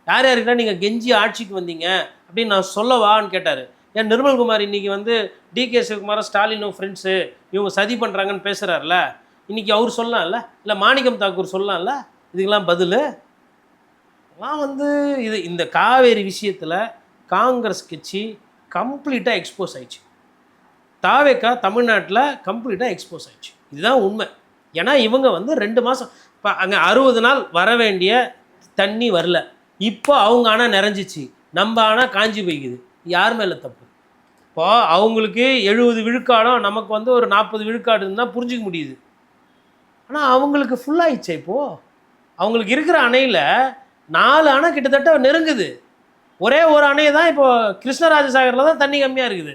S1: யார் யார்கிட்ட நீங்கள் கெஞ்சி ஆட்சிக்கு வந்தீங்க அப்படின்னு நான் சொல்லவான்னு கேட்டார். ஏன் நிர்மல்குமார் இன்றைக்கி வந்து டிகே சிவகுமார் ஸ்டாலினும் ஃப்ரெண்ட்ஸு இவங்க சதி பண்ணுறாங்கன்னு பேசுகிறார்ல, இன்றைக்கி அவர் சொல்லலாம்ல, இல்லை மாணிக்கம் தாக்கூர் சொல்லலாம்ல, இதுக்கெல்லாம் பதில் எல்லாம் வந்து இது இந்த காவேரி விஷயத்தில் காங்கிரஸ் கட்சி கம்ப்ளீட்டாக எக்ஸ்போஸ் ஆயிடுச்சு. தாவேக்கா தமிழ்நாட்டில் கம்ப்ளீட்டாக எக்ஸ்போஸ் ஆயிடுச்சு, இதுதான் உண்மை. ஏன்னா இவங்க வந்து 2 மாதம் இப்போ அங்கே 60 நாள் வர வேண்டிய தண்ணி வரல, இப்போ அவங்க ஆனால் நிறைஞ்சிச்சு, நம்ம ஆனால் காஞ்சி போய்க்குது. யார் மேலே தப்பு? இப்போ அவங்களுக்கு 70 விழுக்காடும் நமக்கு வந்து ஒரு 40 விழுக்காடுன்னு தான் புரிஞ்சிக்க முடியுது. ஆனால் அவங்களுக்கு ஃபுல்லாகிடுச்சே. இப்போது அவங்களுக்கு இருக்கிற அணையில் 4 அணை கிட்டத்தட்ட நெருங்குது. ஒரே ஒரு அணையை தான் இப்போ கிருஷ்ணராஜசாகரில் தான் தண்ணி கம்மியாக இருக்குது,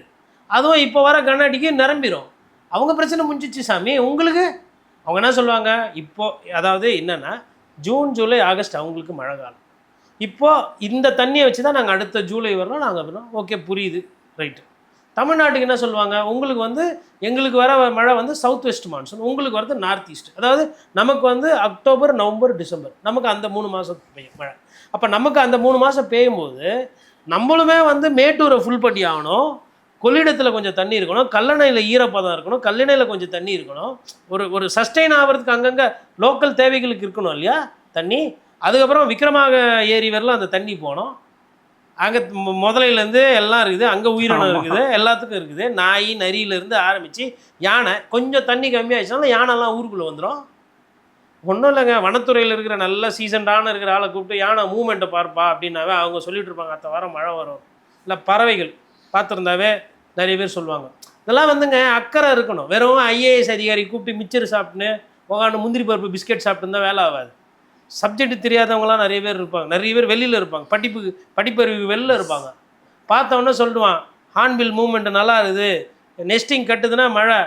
S1: அதுவும் இப்போ வர கண்ணாடிக்கு நிரம்பிடும். அவங்க பிரச்சனை முடிஞ்சிச்சு சாமி. உங்களுக்கு அவங்க என்ன சொல்லுவாங்க, இப்போது அதாவது என்னென்னா ஜூன் ஜூலை ஆகஸ்ட் அவங்களுக்கு மழை காலம், இப்போது இந்த தண்ணியை வச்சு தான் நாங்கள் அடுத்த ஜூலை வரணும் நாங்கள் வரணும். ஓகே, புரியுது, ரைட்டு. தமிழ்நாட்டுக்கு என்ன சொல்லுவாங்க, உங்களுக்கு வந்து எங்களுக்கு வர மழை வந்து சவுத் வெஸ்ட் மான்சூன், உங்களுக்கு வரது நார்த் ஈஸ்ட், அதாவது நமக்கு வந்து அக்டோபர் நவம்பர் டிசம்பர், நமக்கு அந்த 3 மாதம் பெய்யும் மழை. அப்போ நமக்கு அந்த 3 மாதம் பெய்யும்போது நம்மளுமே வந்து மேட்டூரை ஃபுல் பண்ணி ஆகணும், கொள்ளிடத்தில் கொஞ்சம் தண்ணி இருக்கணும், கல்லணையில் ஈரப்பதம் இருக்கணும், கல்லணையில் கொஞ்சம் தண்ணி இருக்கணும், ஒரு சஸ்டெயின் ஆகிறதுக்கு அங்கங்கே லோக்கல் தேவைகளுக்கு இருக்கணும் இல்லையா தண்ணி. அதுக்கப்புறம் விக்ரமாக ஏரி வரலாம் அந்த தண்ணி போகணும். அங்கே முதலையிலேருந்து எல்லாம் இருக்குது, அங்கே உயிரினம் இருக்குது, எல்லாத்துக்கும் இருக்குது. நாய் நரியிலேருந்து ஆரம்பித்து யானை, கொஞ்சம் தண்ணி கம்மியாகிடுச்சுனாலும் யானைலாம் ஊருக்குள்ளே வந்துடும். ஒன்றும் இல்லைங்க, வனத்துறையில் இருக்கிற நல்ல சீசன்டான இருக்கிற ஆளை கூப்பிட்டு யானை மூமெண்ட்டை பார்ப்பா அப்படின்னாவே அவங்க சொல்லிட்டு இருப்பாங்க அடுத்த வாரம் மழை வரும். இல்லை பறவைகள் பார்த்துருந்தாவே நிறைய பேர் சொல்லுவாங்க. இதெல்லாம் வந்துங்க அக்கறை இருக்கணும். வெறும் ஐஏஎஸ் அதிகாரி கூப்பிட்டு மிச்சர் சாப்பிட்டுன்னு உட்காந்து முந்திரி பருப்பு பிஸ்கெட் சாப்பிட்டு தான் வேலை ஆகாது. சப்ஜெக்ட் தெரியாதவங்களாம் நிறைய பேர் இருப்பாங்க, நிறைய பேர் வெளியில் இருப்பாங்க, படிப்பறிவு வெளில இருப்பாங்க. பார்த்தவொன்னே சொல்லுவான் ஹார்ன்பில் மூவ்மெண்ட் நல்லா இருக்குது, நெஸ்டிங் கட்டுதுன்னா மழை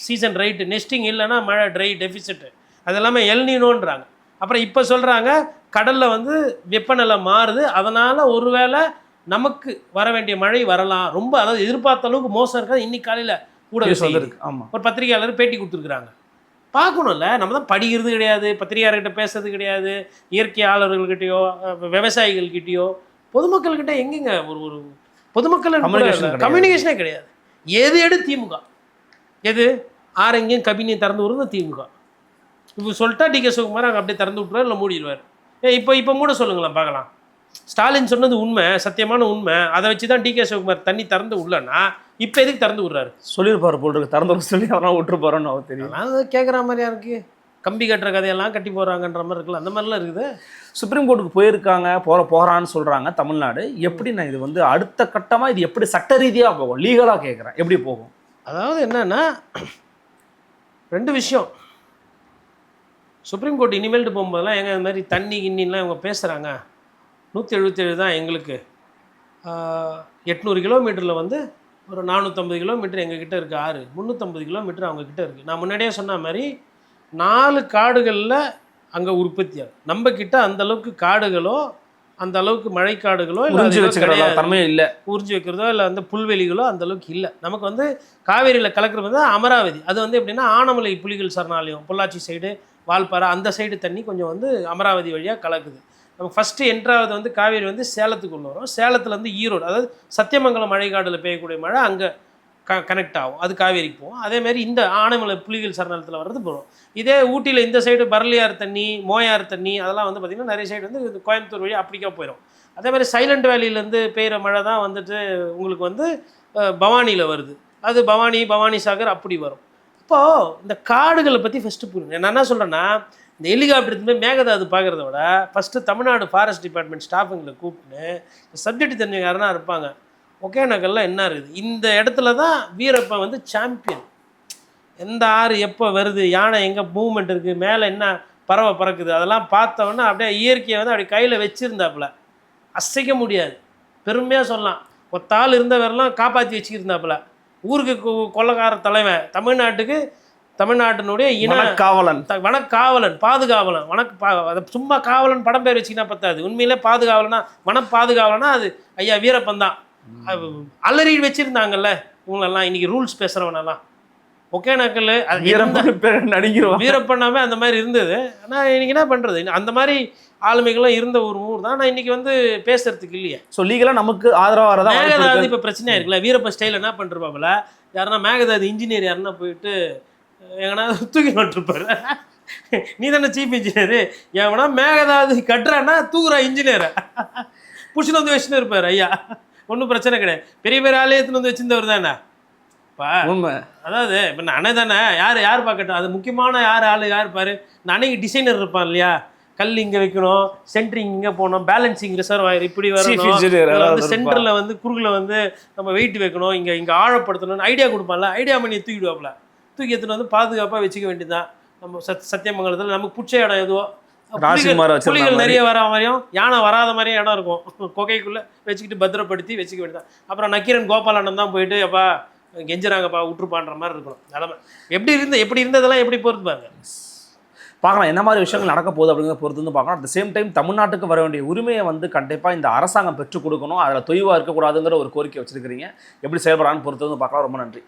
S1: சீசன் ரைட்டு, நெஸ்டிங் இல்லைன்னா மழை ட்ரை டெஃபிசிட்டு, அது எல்லாமே எல்னினோன்றாங்க. அப்புறம் இப்போ சொல்கிறாங்க கடலில் வந்து வெப்பநிலை மாறுது, அதனால் ஒருவேளை நமக்கு வர வேண்டிய மழை வரலாம், ரொம்ப அதாவது எதிர்பார்த்த அளவுக்கு மோசம் இருக்காது. இன்னைக்கு காலையில் கூட சொல்லிருக்கு, ஆமாம், ஒரு பத்திரிகையாளர் பேட்டி கொடுத்துருக்குறாங்க. பார்க்கணும்ல, நம்ம தான் படிக்கிறது கிடையாது, பத்திரிகையாளர்கிட்ட பேசுறது கிடையாது, இயற்கையாளர்கள்கிட்டயோ விவசாயிகள்கிட்டயோ பொதுமக்கள்கிட்ட எங்கெங்க ஒரு பொதுமக்கள் கம்யூனிகேஷனே கிடையாது. எது திமுக, எது ஆரெங்கையும் கபினியை திறந்து விடுறது திமுக. இப்போ சொல்லிட்டா டிகே சிவகுமார் அங்கே அப்படியே திறந்து விட்டுருவார், இல்லை மூடிடுவார். இப்போ மூட சொல்லுங்களேன் பார்க்கலாம். ஸ்டாலின் சொன்னது உண்மை, சத்தியமான உண்மை, அதை வச்சு தான் டிகே சிவகுமார் தண்ணி திறந்து விடலன்னா இப்போ எதுக்கு திறந்து விட்றாரு? சொல்லியிருப்பார் போல் இருக்கு, திறந்து விட சொல்லி அவனால் விட்டு போகிறோன்னு அவர் தெரியும். அது கேட்குற மாதிரியா இருக்குது, கம்பி கட்டுற கதையெல்லாம் கட்டி போகிறாங்கன்ற மாதிரி இருக்குல்ல, அந்த மாதிரிலாம் இருக்குது. சுப்ரீம் கோர்ட்டுக்கு போயிருக்காங்க, போகிறான்னு சொல்கிறாங்க தமிழ்நாடு. எப்படி நான் இது வந்து அடுத்த கட்டமாக இது எப்படி சட்ட ரீதியாக போகும், லீகலாக கேட்குறேன், எப்படி போகும்? அதாவது என்னன்னா 2 விஷயம். சுப்ரீம் கோர்ட் இனிமேல்ட்டு போகும்போதெல்லாம் எங்கள் இந்த மாதிரி தண்ணி கிண்ணின்லாம் இவங்க பேசுகிறாங்க. 177 தான் எங்களுக்கு, 800 கிலோமீட்டரில் வந்து ஒரு 450 கிலோமீட்டர் எங்ககிட்ட இருக்குது ஆறு, 350 கிலோமீட்டர் அவங்கக்கிட்ட இருக்குது. நான் முன்னாடியே சொன்ன மாதிரி 4 காடுகளில் அங்கே உற்பத்தி ஆகும். நம்மக்கிட்ட அந்தளவுக்கு காடுகளோ அந்த அளவுக்கு மழைக்காடுகளோ இல்லை, உறிஞ்சி வைக்கிறதோ இல்லை அந்த புல்வெளிகளோ அந்தளவுக்கு இல்லை. நமக்கு வந்து காவேரியில் கலக்கிறது வந்து அமராவதி, அது வந்து எப்படின்னா ஆனமலை புலிகள் சரணாலயம், பொள்ளாச்சி சைடு, வால்பாறை அந்த சைடு தண்ணி கொஞ்சம் வந்து அமராவதி வழியாக கலக்குது. நமக்கு ஃபஸ்ட்டு என்ட்ராவது வந்து காவேரி வந்து சேலத்துக்கு கொண்டு வரும், சேலத்துலேருந்து ஈரோடு, அதாவது சத்தியமங்கலம் மழைக்காடில் பெய்யக்கூடிய மழை அங்கே கனெக்ட் ஆகும், அது காவேரிக்கு போகும். அதேமாதிரி இந்த ஆனைமலை புலிகள் சரணாலயத்தில் வர்றது போகும். இதே ஊட்டியில் இந்த சைடு பரளியார் தண்ணி, மோயார் தண்ணி, அதெல்லாம் வந்து பார்த்திங்கன்னா நிறைய சைடு வந்து கோயம்புத்தூர் வழி அப்படிக்கா போயிடும். அதேமாதிரி சைலண்ட் வேலியிலேருந்து பெய்கிற மழை தான் வந்துட்டு உங்களுக்கு வந்து பவானியில் வருது, அது பவானி சாகர் அப்படி வரும். இப்போது இந்த காடுகளை பற்றி ஃபஸ்ட்டு புரியுங்க. நான் என்ன சொல்கிறேன்னா, இந்த ஹெலிகாப்டர் போய் மேகதாது பார்க்குறத விட ஃபஸ்ட்டு தமிழ்நாடு ஃபாரஸ்ட் டிபார்ட்மெண்ட் ஸ்டாஃபுங்களை கூப்பிட்டு சப்ஜெக்ட் தெரிஞ்சவங்க யாருன்னா இருப்பாங்க. ஒகேனக்கல்ல என்ன இருக்குது, இந்த இடத்துல தான் வீரப்பன் வந்து சாம்பியன். எந்த ஆறு எப்போ வருது, யானை எங்கே மூவ்மெண்ட் இருக்குது, மேலே என்ன பறவை பறக்குது, அதெல்லாம் பார்த்தவொன்னே அப்படியே இயற்கையை வந்து அப்படி கையில் வச்சுருந்தாப்புல, அசைக்க முடியாது, பெருமையாக சொல்லலாம். ஒத்தாள் இருந்தவரெல்லாம் காப்பாற்றி வச்சுக்கிருந்தாப்புல. ஊருக்கு கொள்ளக்கார தலைவன், தமிழ்நாட்டினுடைய வனக்காவலன், பாதுகாவலன், சும்மா காவலன் படம் பேர் வச்சுக்கினா பத்தாது, உண்மையிலே பாதுகாவலனா, வனப்பாதுகாவலனா அது ஐயா வீரப்பன் தான். அலறி வச்சுருந்தாங்கல்ல இவங்களெல்லாம், இன்றைக்கி ரூல்ஸ் பேசுகிறவனெல்லாம். ஒகேனக்கல் வீரப்பண்ணாமே அந்த மாதிரி இருந்தது. ஆனால் இன்றைக்கி என்ன பண்ணுறது, அந்த மாதிரி ஆளுமைகள்லாம் இருந்த ஒரு ஊர் தான். நான் இன்றைக்கி வந்து பேசுறதுக்கு இல்லையே.
S2: ஸோ லீகலாக நமக்கு ஆதரவாக தான்
S1: மேகதாது இப்போ பிரச்சனையாக இருக்குல்ல. வீரப்பன் ஸ்டைல் என்ன பண்ணுறாப்புல, யாருன்னா மேகதாது இன்ஜினியர் யாருன்னா போயிட்டு எங்கன்னா தூக்கி நட்டுருப்பாரு. நீ தானே சீஃப் இன்ஜினியரு, எவனா மேகதாது கட்டுறான்னா தூக்குறா இன்ஜினியரை புடிச்சுன்னு வந்து வச்சுன்னு இருப்பார் ஐயா. ஒன்றும் பிரச்சனை கிடையாது. பெரிய பெரிய ஆலயத்துன்னு வந்து வச்சிருந்தவர் தானே. இப்போ
S2: உண்மை,
S1: அதாவது இப்போ இந்த அணை தானே, யார் பார்க்கட்டும், அது முக்கியமான யார் பாரு, இந்த அணைக்கு டிசைனர் இருப்பான் இல்லையா, கல் இங்கே வைக்கணும், சென்ட்ரிங் இங்கே போகணும், பேலன்சிங் ரிசர்வ் ஆயிரும் இப்படி வரணும், வந்து சென்டரில் வந்து குறுகில் வந்து நம்ம வெயிட் வைக்கணும், இங்கே ஆழப்படுத்தணும்னு ஐடியா கொடுப்பான்ல, ஐடியா பண்ணி தூக்கிடுவாப்புல. தூக்கி எடுத்துகிட்டு வந்து பாதுகாப்பாக வச்சுக்க வேண்டியதுதான். நம்ம சத்தியமங்கலத்தில் நமக்கு பிடிச்ச இடம் எதுவோ, புலிகள் நிறைய வர மாதிரியும் யானை வராத மாதிரியும் இடம் இருக்கும், கொகைக்குள்ளே வச்சுக்கிட்டு பத்திரப்படுத்தி வச்சுக்க வேண்டியதான். அப்புறம் நக்கீரன் கோபாலண்ணன் தான் போயிட்டு அப்பா கெஞ்சுறாங்கப்பா விட்டுருப்பான்ற மாதிரி இருக்கணும் நிலமை. எப்படி இருந்ததெல்லாம் எப்படி பொறுத்து பாருங்க,
S2: பார்க்கலாம் என்ன மாதிரி விஷயங்கள் நடக்க போகுது அப்படிங்கிறத பொறுத்து வந்து பார்க்கலாம். அட் த சேம் டைம் தமிழ்நாட்டுக்கு வர வேண்டிய உரிமையை வந்து கண்டிப்பாக இந்த அரசாங்கம் பெற்றுக் கொடுக்கணும், அதில் தொய்வாக இருக்கக்கூடாதுங்கிற ஒரு கோரிக்கை வச்சிருக்கிறீங்க. எப்படி செயல்படான்னு பொறுத்து வந்து பார்க்கலாம். ரொம்ப நன்றி.